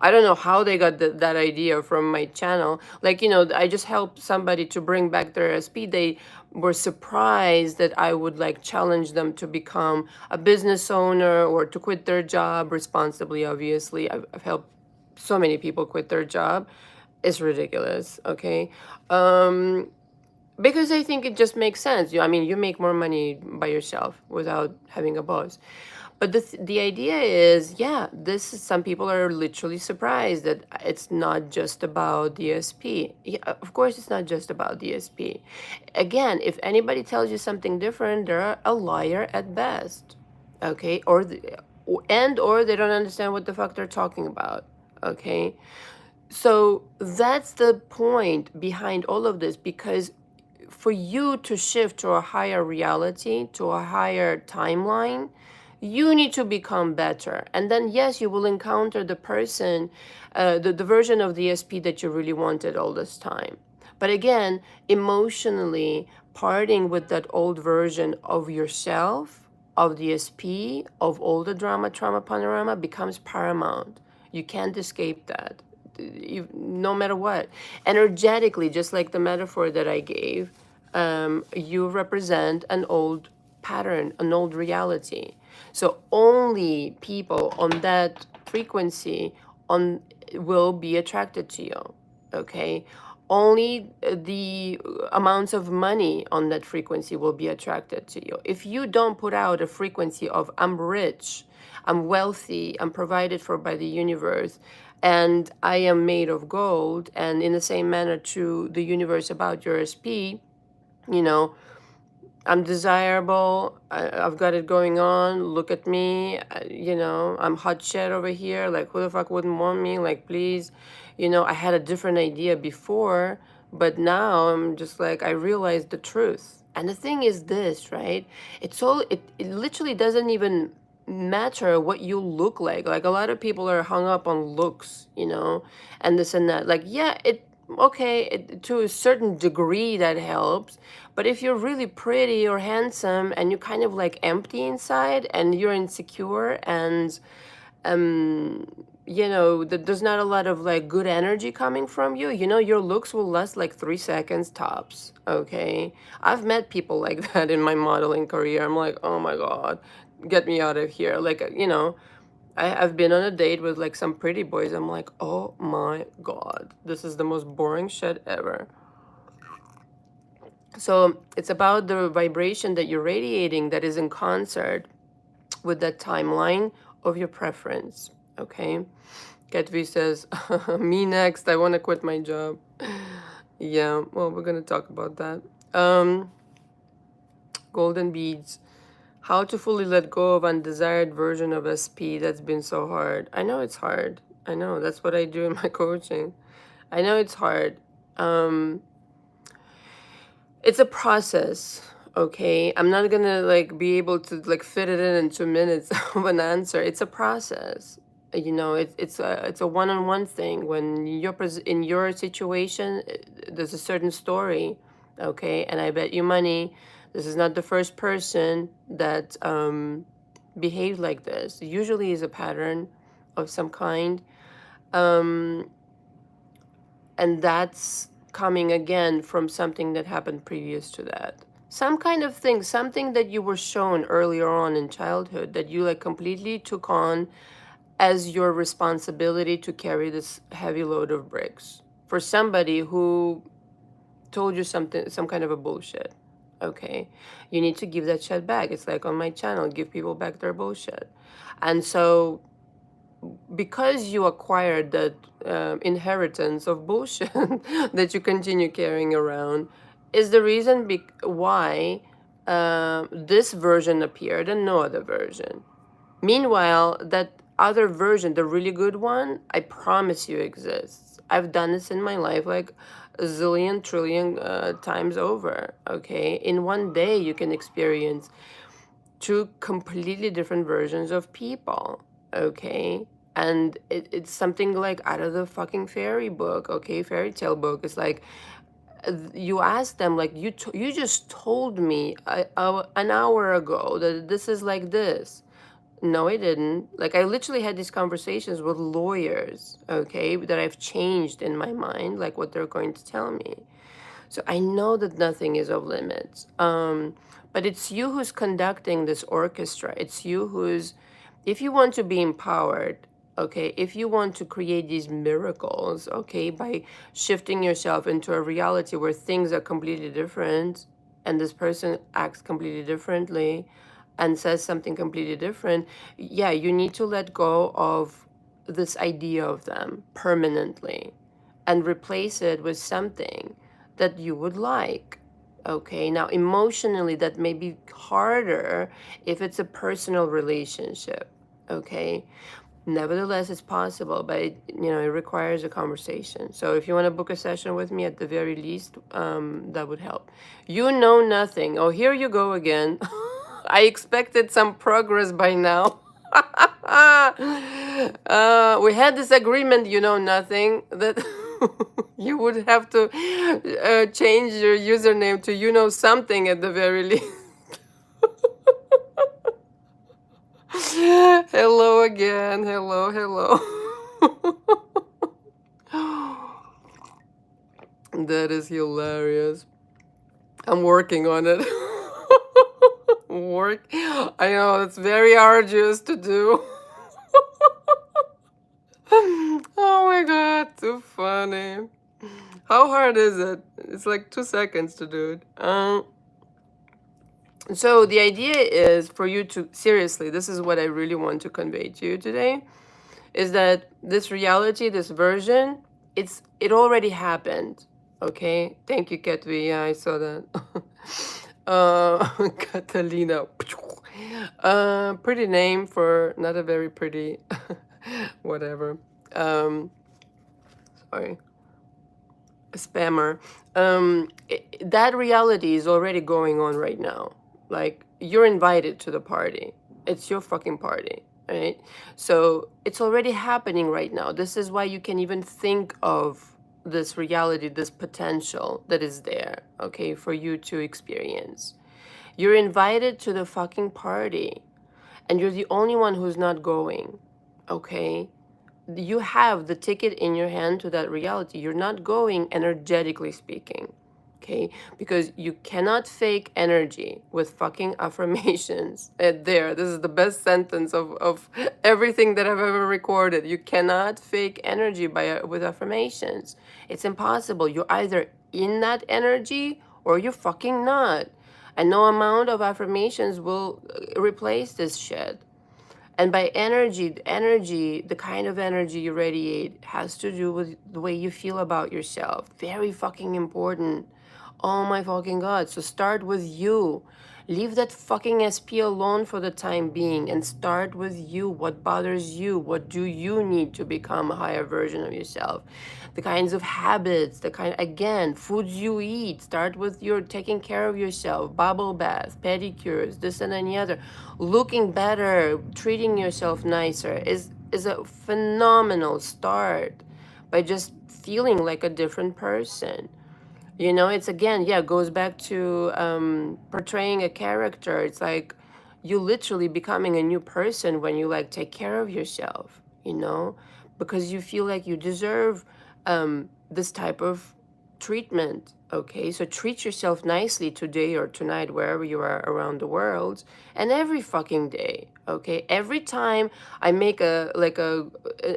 I don't know how they got that idea from my channel. Like, I just helped somebody to bring back their SP. They were surprised that I would like challenge them to become a business owner or to quit their job responsibly, obviously. I've helped so many people quit their job. It's ridiculous, okay? Because I think it just makes sense. I mean, you make more money by yourself without having a boss. But the idea is, yeah, some people are literally surprised that it's not just about DSP. Yeah, of course, it's not just about DSP. Again, if anybody tells you something different, they're a liar at best, okay? Or they don't understand what the fuck they're talking about, okay? So that's the point behind all of this, because for you to shift to a higher reality, to a higher timeline, you need to become better. And then, yes, you will encounter the person, the version of the SP that you really wanted all this time. But again, emotionally, parting with that old version of yourself, of the SP, of all the drama, trauma, panorama becomes paramount. You can't escape that. No matter what. Energetically, just like the metaphor that I gave, you represent an old pattern, an old reality. So only people on that frequency will be attracted to you, okay? Only the amounts of money on that frequency will be attracted to you. If you don't put out a frequency of I'm rich, I'm wealthy, I'm provided for by the universe, and I am made of gold, and in the same manner to the universe about your SP, you know, I'm desirable. I've got it going on. Look at me. I'm hot shit over here. Like, who the fuck wouldn't want me? Like, please. I had a different idea before, but now I'm just like, I realized the truth. And the thing is this, right? It literally doesn't even matter what you look like. Like, a lot of people are hung up on looks, and this and that. Like, yeah, to a certain degree that helps, but if you're really pretty or handsome and you kind of like empty inside and you're insecure and there's not a lot of like good energy coming from you, your looks will last like 3 seconds tops, okay? I've met people like that in my modeling career. I'm like, oh my God, get me out of here. Like, I've been on a date with like some pretty boys. I'm like, oh my God, this is the most boring shit ever. So it's about the vibration that you're radiating that is in concert with that timeline of your preference, okay? Ketvi says, me next, I want to quit my job. Yeah, well, we're going to talk about that. Golden beads. How to fully let go of undesired version of SP. That's been so hard. I know it's hard. I know. That's what I do in my coaching. I know it's hard. It's a process, okay? I'm not gonna like be able to like fit it in 2 minutes of an answer. It's a process. It's a one-on-one thing. When you're in your situation, there's a certain story, okay? And I bet you money, this is not the first person that behaved like this. Usually is a pattern of some kind. And that's coming again from something that happened previous to that. Some kind of thing, something that you were shown earlier on in childhood that you like completely took on as your responsibility to carry this heavy load of bricks for somebody who told you some kind of a bullshit. Okay, you need to give that shit back. It's like on my channel, give people back their bullshit. And so because you acquired that inheritance of bullshit that you continue carrying around, is the reason why this version appeared and no other version. Meanwhile, that other version, the really good one, I promise you exists. I've done this in my life like a zillion, trillion times over, okay? In one day, you can experience two completely different versions of people, okay? And it's something like out of the fucking fairy book, okay? Fairy tale book. It's like you ask them, like, you just told me an hour ago that this is like this. No, I didn't. Like, I literally had these conversations with lawyers, okay, that I've changed in my mind, like what they're going to tell me. So I know that nothing is of limits. But it's you who's conducting this orchestra. It's you who's, if you want to be empowered, okay, if you want to create these miracles, okay, by shifting yourself into a reality where things are completely different and this person acts completely differently and says something completely different, yeah, you need to let go of this idea of them permanently and replace it with something that you would like. Okay, now emotionally, that may be harder if it's a personal relationship. Okay, nevertheless, it's possible, but it requires a conversation. So if you want to book a session with me, at the very least, that would help. You know nothing. Oh, here you go again. I expected some progress by now. We had this agreement, you know nothing, that you would have to change your username to you know something at the very least. Hello again. Hello, hello. That is hilarious. I'm working on it. I know it's very arduous to do. Oh my god, too funny. How hard is it? It's like 2 seconds to do it. So the idea is for you to, seriously, this is what I really want to convey to you today, is that this reality, this version, it already happened. Okay? Thank you, Ketvi. Yeah, I saw that. Catalina. Pretty name for not a very pretty whatever. Sorry. Spammer. That reality is already going on right now. Like, you're invited to the party. It's your fucking party, right? So it's already happening right now. This is why you can even think of this reality, this potential that is there, okay, for you to experience. You're invited to the fucking party, and you're the only one who's not going, okay? You have the ticket in your hand to that reality. You're not going, energetically speaking, okay? Because you cannot fake energy with fucking affirmations. This is the best sentence of everything that I've ever recorded. You cannot fake energy with affirmations. It's impossible. You're either in that energy or you're fucking not. And no amount of affirmations will replace this shit. And by energy, the kind of energy you radiate has to do with the way you feel about yourself. Very fucking important. Oh my fucking God. So start with you. Leave that fucking SP alone for the time being and start with you. What bothers you? What do you need to become a higher version of yourself? The kinds of habits, again, foods you eat. Start with your taking care of yourself, bubble bath, pedicures, this and any other. Looking better, treating yourself nicer is a phenomenal start by just feeling like a different person. It's again, yeah, it goes back to portraying a character. It's like you literally becoming a new person when you like take care of yourself, because you feel like you deserve this type of treatment. Okay, so treat yourself nicely today or tonight, wherever you are around the world, and every fucking day. Okay, every time I make an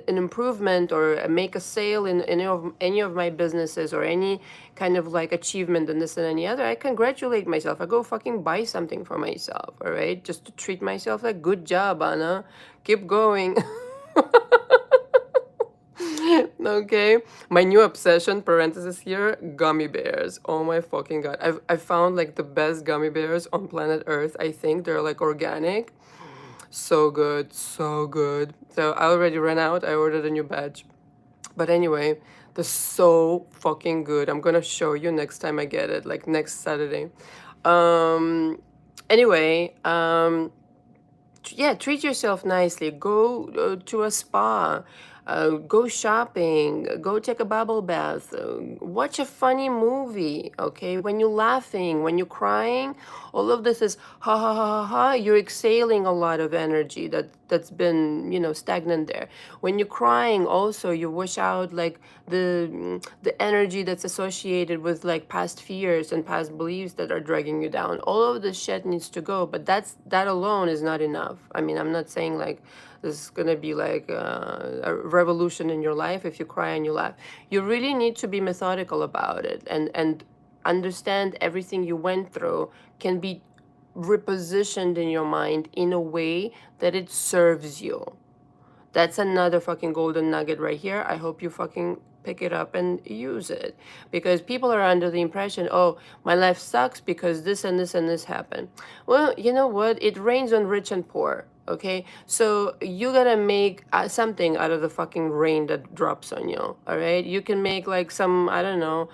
improvement or make a sale in any of my businesses or any kind of like achievement in this and any other, I congratulate myself. I go fucking buy something for myself. All right, just to treat myself like, good job, Anna, keep going. Okay, my new obsession, parenthesis here, gummy bears. Oh my fucking god. I've found like the best gummy bears on planet Earth. I think they're like organic. So good, so good. So I already ran out. I ordered a new batch. But anyway, they're so fucking good. I'm gonna show you next time I get it, like next Saturday. Um anyway, yeah, treat yourself nicely. Go to a spa. Go shopping. Go take a bubble bath. Watch a funny movie. Okay, when you're laughing, when you're crying, all of this is ha ha ha ha ha. You're exhaling a lot of energy that's been stagnant there. When you're crying, also you wash out like the energy that's associated with like past fears and past beliefs that are dragging you down. All of this shit needs to go, but that alone is not enough. I mean, I'm not saying like this is gonna be like a revolution in your life if you cry and you laugh. You really need to be methodical about it and understand everything you went through can be repositioned in your mind in a way that it serves you. That's another fucking golden nugget right here. I hope you fucking pick it up and use it. Because people are under the impression, oh, my life sucks because this and this and this happened. Well, you know what? It rains on rich and poor. Okay, so you gotta make something out of the fucking rain that drops on you. All right, you can make like some, I don't know,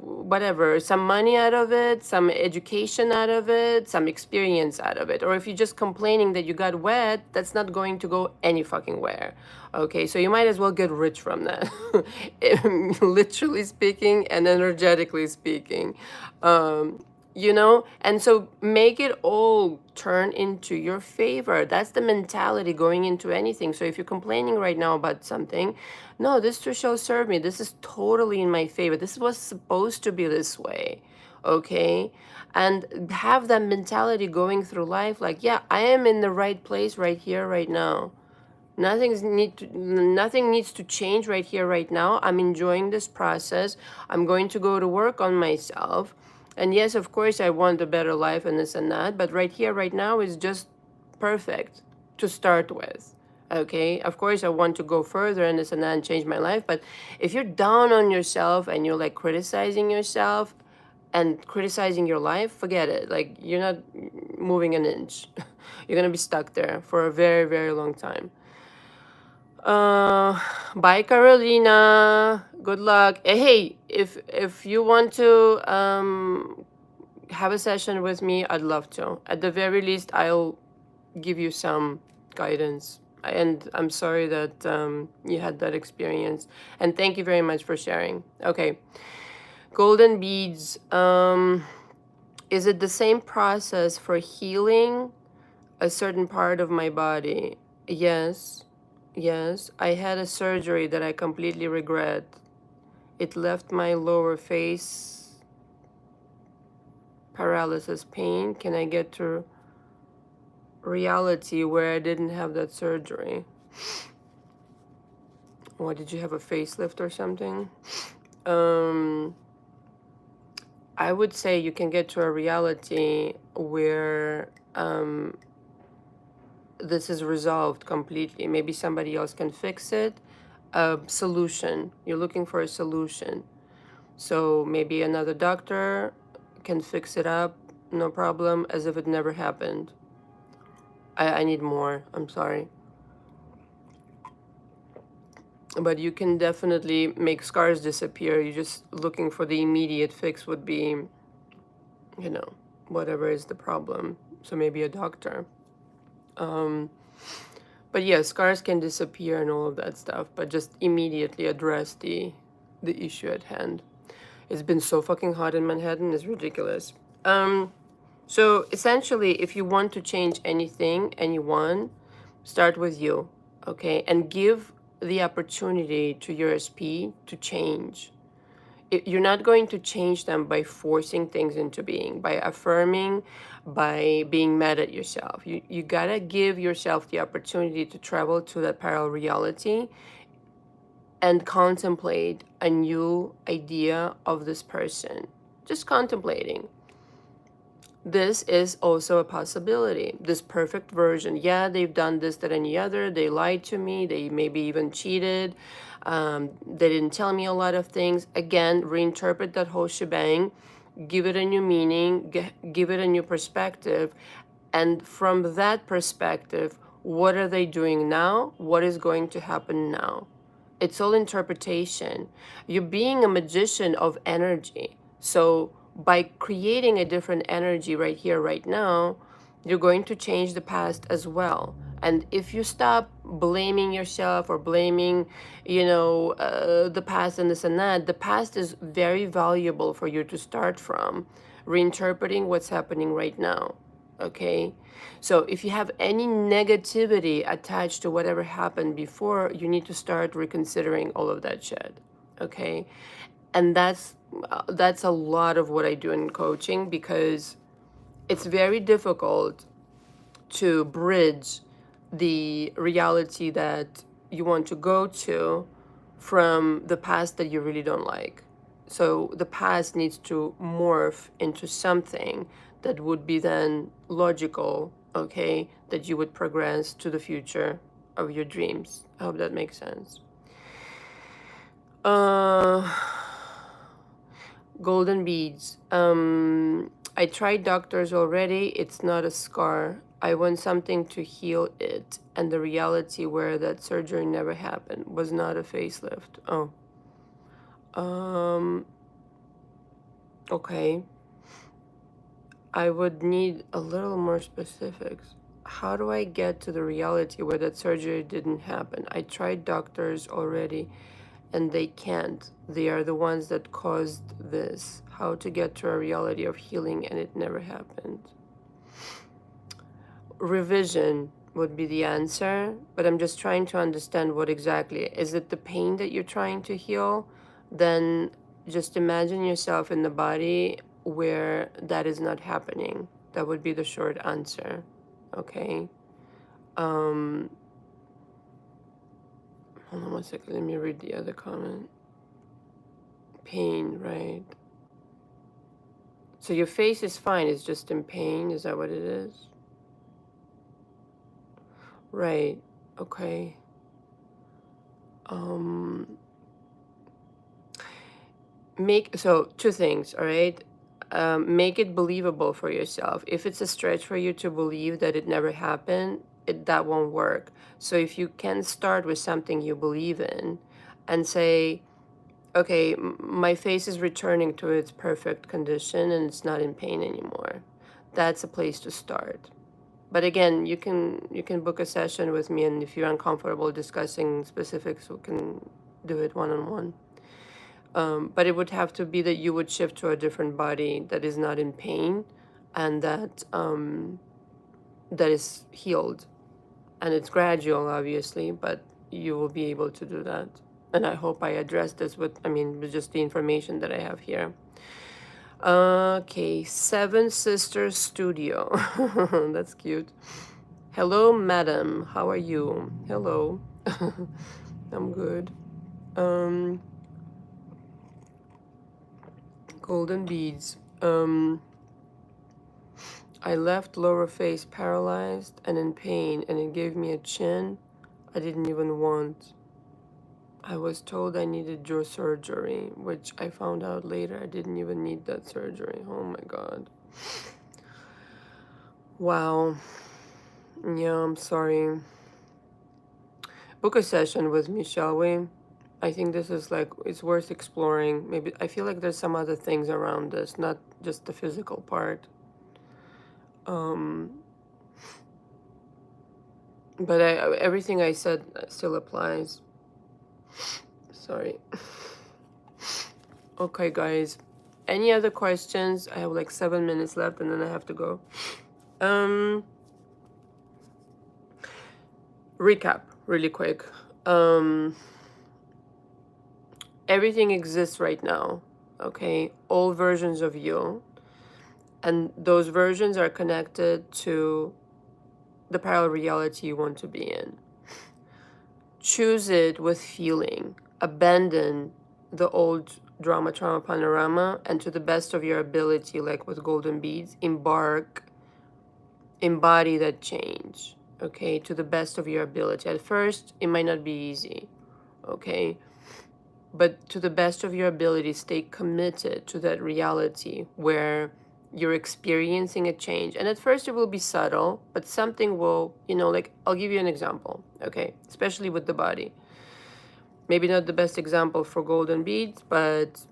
whatever, some money out of it, some education out of it, some experience out of it. Or if you're just complaining that you got wet, that's not going to go any fucking where. Okay, so you might as well get rich from that, literally speaking and energetically speaking. And so make it all turn into your favor. That's the mentality going into anything. So if you're complaining right now about something, no, this too shall serve me. This is totally in my favor. This was supposed to be this way. Okay, and have that mentality going through life like, yeah, I am in the right place right here right now. Nothing needs to change right here right now. I'm enjoying this process. I'm going to go to work on myself. And yes, of course, I want a better life and this and that, but right here right now is just perfect to start with. Okay, of course I want to go further and this and that and change my life, but if you're down on yourself and you're like criticizing yourself and criticizing your life, forget it. Like, you're not moving an inch. You're gonna be stuck there for a very, very long time. Bye, Carolina. Good luck. Hey, if you want to have a session with me, I'd love to. At the very least, I'll give you some guidance. And I'm sorry that you had that experience. And thank you very much for sharing. Okay. Golden beads. Is it the same process for healing a certain part of my body? Yes. Yes. I had a surgery that I completely regret. It left my lower face paralysis pain. Can I get to reality where I didn't have that surgery? What, did you have a facelift or something? I would say you can get to a reality where this is resolved completely. Maybe somebody else can fix it. A solution. You're looking for a solution. So maybe another doctor can fix it up, no problem, as if it never happened. I need more. I'm sorry. But you can definitely make scars disappear. You're just looking for the immediate fix would be, whatever is the problem. So maybe a doctor. But yeah, scars can disappear and all of that stuff, but just immediately address the issue at hand. It's been so fucking hot in Manhattan, it's ridiculous. So essentially, if you want to change anything, anyone, start with you, okay? And give the opportunity to your SP to change. You're not going to change them by forcing things into being, by affirming, by being mad at yourself. You gotta give yourself the opportunity to travel to that parallel reality and contemplate a new idea of this person. Just contemplating. This is also a possibility. This perfect version. Yeah, they've done this, that, and the other. They lied to me. They maybe even cheated. They didn't tell me a lot of things. Again, reinterpret that whole shebang. Give it a new meaning. Give it a new perspective. And from that perspective, what are they doing now? What is going to happen now? It's all interpretation. You're being a magician of energy. So by creating a different energy right here, right now, you're going to change the past as well. And if you stop blaming yourself or blaming, the past and this and that, the past is very valuable for you to start from, reinterpreting what's happening right now. Okay? So if you have any negativity attached to whatever happened before, you need to start reconsidering all of that shit. Okay? And that's a lot of what I do in coaching, because it's very difficult to bridge the reality that you want to go to from the past that you really don't like. So the past needs to morph into something that would be then logical, okay, that you would progress to the future of your dreams. I hope that makes sense. Golden beads. I tried doctors already. It's not a scar. I want something to heal it. And the reality where that surgery never happened was not a facelift. Oh. Okay. I would need a little more specifics. How do I get to the reality where that surgery didn't happen? I tried doctors already and they can't. They are the ones that caused this. How to get to a reality of healing and it never happened. Revision would be the answer, but I'm just trying to understand what exactly. Is it the pain that you're trying to heal? Then just imagine yourself in the body where that is not happening. That would be the short answer. Okay. Hold on one second. Let me read the other comment. Pain, right? So your face is fine. It's just in pain. Is that what it is? Right. Okay. So two things, all right? Make it believable for yourself. If it's a stretch for you to believe that it never happened, that won't work. So if you can start with something you believe in and say, okay, my face is returning to its perfect condition and it's not in pain anymore. That's a place to start. But again, you can book a session with me, and if you're uncomfortable discussing specifics, we can do it one-on-one. But it would have to be that you would shift to a different body that is not in pain and that that is healed. And it's gradual, obviously, but you will be able to do that. And I hope I addressed this with just the information that I have here. Okay, Seven Sisters Studio. That's cute. Hello, madam. How are you? Hello. I'm good. Golden beads. I left lower face paralyzed and in pain, and it gave me a chin I didn't even want. I was told I needed jaw surgery, which I found out later I didn't even need that surgery. Oh my God. Wow. Yeah, I'm sorry. Book a session with me, shall we? I think this is it's worth exploring. Maybe I feel like there's some other things around this, not just the physical part. But everything I said still applies. Sorry. Okay, guys. Any other questions? I have 7 minutes left and then I have to go. Recap really quick. Everything exists right now, okay? All versions of you. And those versions are connected to the parallel reality you want to be in. Choose it with feeling. Abandon the old drama, trauma, panorama, and to the best of your ability, like with golden beads, embody that change, okay, to the best of your ability. At first, it might not be easy, okay, but to the best of your ability, stay committed to that reality where you're experiencing a change. And at first, it will be subtle, but something will, like, I'll give you an example, okay, especially with the body. Maybe not the best example for golden beads, but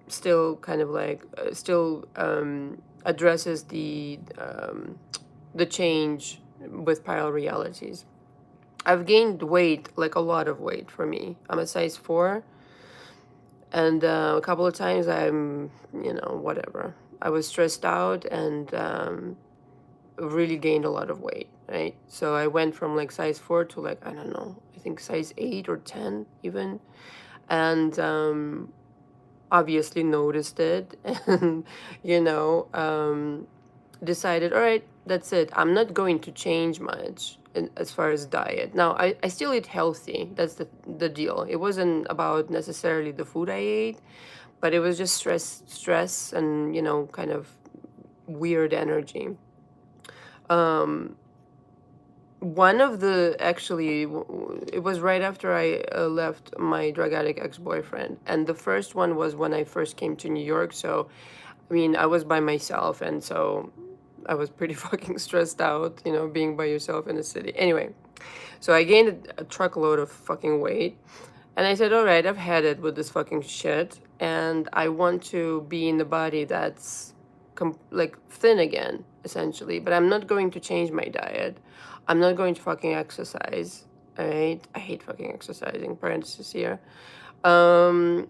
still kind of like, still addresses the change with parallel realities. I've gained weight, like a lot of weight for me. I'm a size 4. And a couple of times I'm, whatever. I was stressed out and really gained a lot of weight, right? So I went from like size 4 to like, I don't know, I think size 8 or 10 even. And obviously noticed it and, decided, all right, that's it. I'm not going to change much as far as diet. Now, I still eat healthy. That's the deal. It wasn't about necessarily the food I ate, but it was just stress and, kind of weird energy. One of the, actually, it was right after I left my drug addict ex-boyfriend. And the first one was when I first came to New York. So, I mean, I was by myself. And so I was pretty fucking stressed out, being by yourself in a city. Anyway, so I gained a truckload of fucking weight. And I said, all right, I've had it with this fucking shit. And I want to be in the body that's like thin again, essentially. But I'm not going to change my diet. I'm not going to fucking exercise. All right? I hate fucking exercising, parenthesis here. And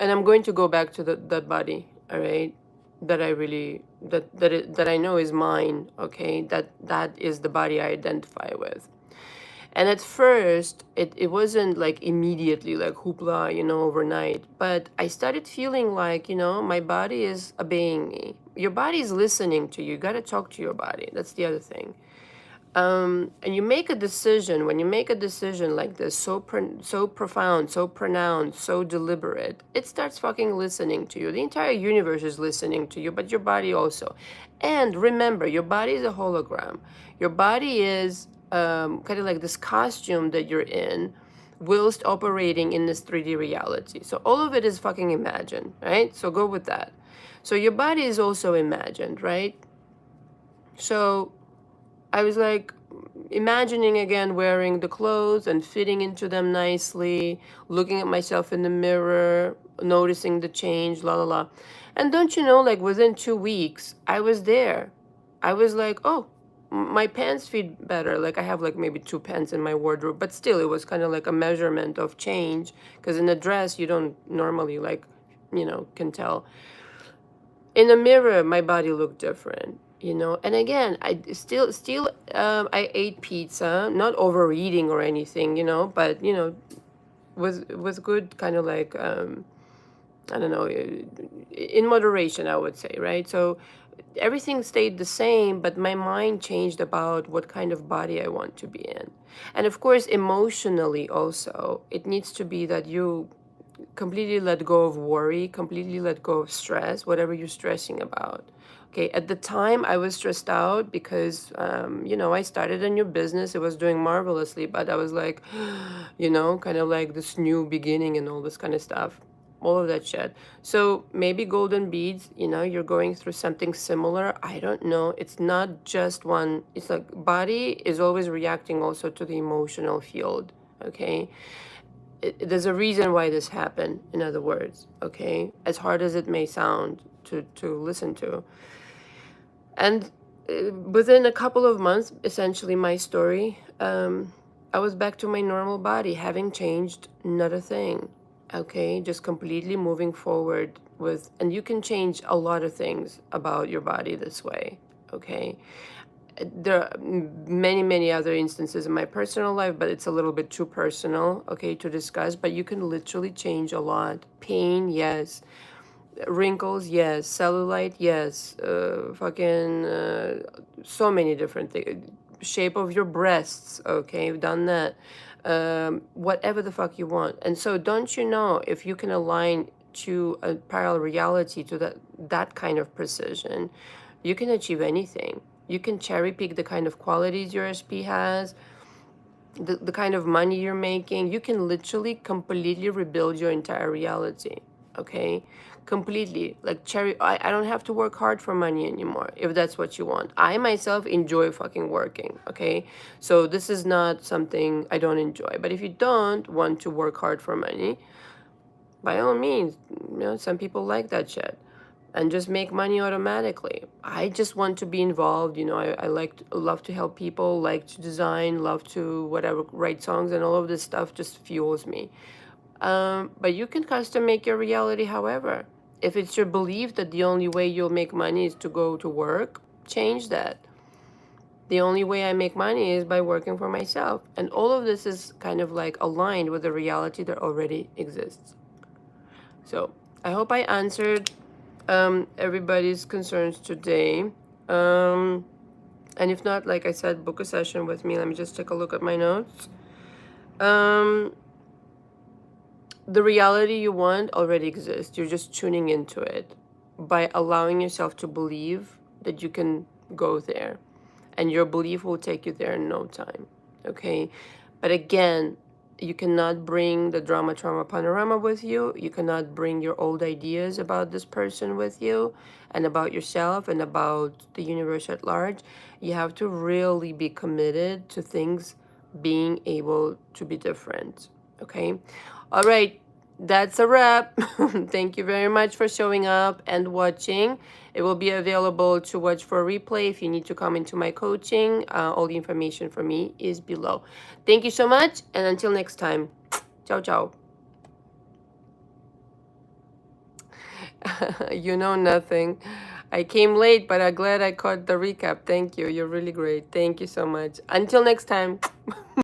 I'm going to go back to that body, all right? That I really, that I know is mine, okay? That is the body I identify with. And at first, it wasn't like immediately like hoopla, overnight. But I started feeling like, my body is obeying me. Your body is listening to you. You got to talk to your body. That's the other thing. And you make a decision. When you make a decision like this, so profound, so pronounced, so deliberate, it starts fucking listening to you. The entire universe is listening to you, but your body also. And remember, your body is a hologram. Your body is kind of like this costume that you're in whilst operating in this 3D reality. So all of it is fucking imagined, right? So go with that. So your body is also imagined, right? So I was like imagining again wearing the clothes and fitting into them nicely, looking at myself in the mirror, noticing the change, la la la. And don't you know, like within 2 weeks, I was there. I was like, oh, my pants fit better. Like I have like maybe 2 pants in my wardrobe, but still it was kind of like a measurement of change because in a dress you don't normally like, can tell. In the mirror, my body looked different, and again, I still I ate pizza, not overeating or anything, but with good kind of like I don't know, in moderation, I would say, right? So everything stayed the same, but my mind changed about what kind of body I want to be in. And of course, emotionally also, it needs to be that you completely let go of worry, completely let go of stress, whatever you're stressing about. Okay, at the time I was stressed out because, I started a new business. It was doing marvelously, but I was like, kind of like this new beginning and all this kind of stuff, all of that shit. So maybe golden beads, you're going through something similar. I don't know. It's not just one. It's like body is always reacting also to the emotional field. Okay. There's a reason why this happened, in other words, okay? As hard as it may sound to listen to. And within a couple of months, essentially my story, I was back to my normal body, having changed not a thing, okay? Just completely moving forward with, and you can change a lot of things about your body this way, okay? There are many other instances in my personal life, but it's a little bit too personal, okay, to discuss. But you can literally change a lot. Pain, yes. Wrinkles, yes. Cellulite, yes. So many different things. Shape of your breasts, okay, I've done that. whatever the fuck you want. And so don't you know, if you can align to a parallel reality, to that kind of precision, you can achieve anything. You can cherry pick the kind of qualities your SP has, the kind of money you're making. You can literally completely rebuild your entire reality. Okay, completely. Like cherry, I don't have to work hard for money anymore, if that's what you want. I myself enjoy fucking working. Okay, so this is not something I don't enjoy. But if you don't want to work hard for money, by all means, some people like that shit and just make money automatically. I just want to be involved. I love to help people, like to design, love to whatever, write songs, and all of this stuff just fuels me. But you can custom make your reality however. If it's your belief that the only way you'll make money is to go to work, change that. The only way I make money is by working for myself. And all of this is kind of like aligned with the reality that already exists. So I hope I answered everybody's concerns today. And if not, like I said, book a session with me. Let me just take a look at my notes. The reality you want already exists. You're just tuning into it by allowing yourself to believe that you can go there. And your belief will take you there in no time. Okay? But again, you cannot bring the drama trauma panorama with you. You cannot bring your old ideas about this person with you, and about yourself, and about the universe at large. You have to really be committed to things being able to be different. Okay? All right. That's a wrap. Thank you very much for showing up and watching. It will be available to watch for replay if you need to come into my coaching. All the information for me is below. Thank you so much, and until next time. Ciao, ciao. You know nothing. I came late, but I'm glad I caught the recap. Thank you. You're really great. Thank you so much. Until next time.